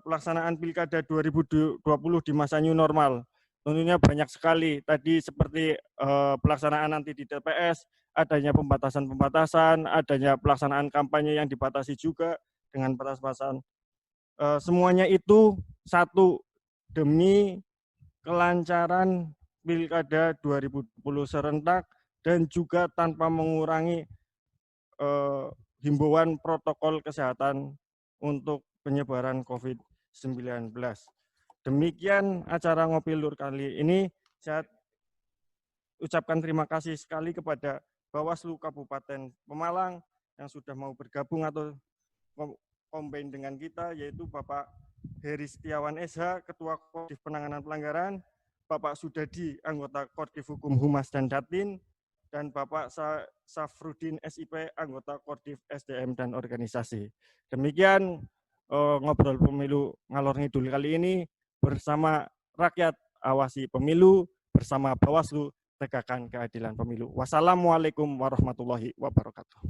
pelaksanaan Pilkada 2020 di masa new normal, tentunya banyak sekali. Tadi seperti pelaksanaan nanti di TPS, adanya pembatasan-pembatasan, adanya pelaksanaan kampanye yang dibatasi juga dengan batas-batasan. Semuanya itu satu demi kelancaran Pilkada 2020 serentak dan juga tanpa mengurangi himbauan protokol kesehatan untuk penyebaran COVID-19. Demikian acara Ngopi Lur kali ini. Saya ucapkan terima kasih sekali kepada Bawaslu Kabupaten Pemalang yang sudah mau bergabung atau combine dengan kita, yaitu Bapak Heri Setiawan SH, Ketua Kodim Penanganan Pelanggaran, Bapak Sudadi, anggota Kodim Hukum Humas dan Datin, dan Bapak Safrudin SIP, anggota Kodim SDM dan Organisasi. Demikian ngobrol pemilu ngalor ngidul kali ini bersama rakyat awasi pemilu bersama Bawaslu tegakkan keadilan pemilu. Wassalamualaikum warahmatullahi wabarakatuh.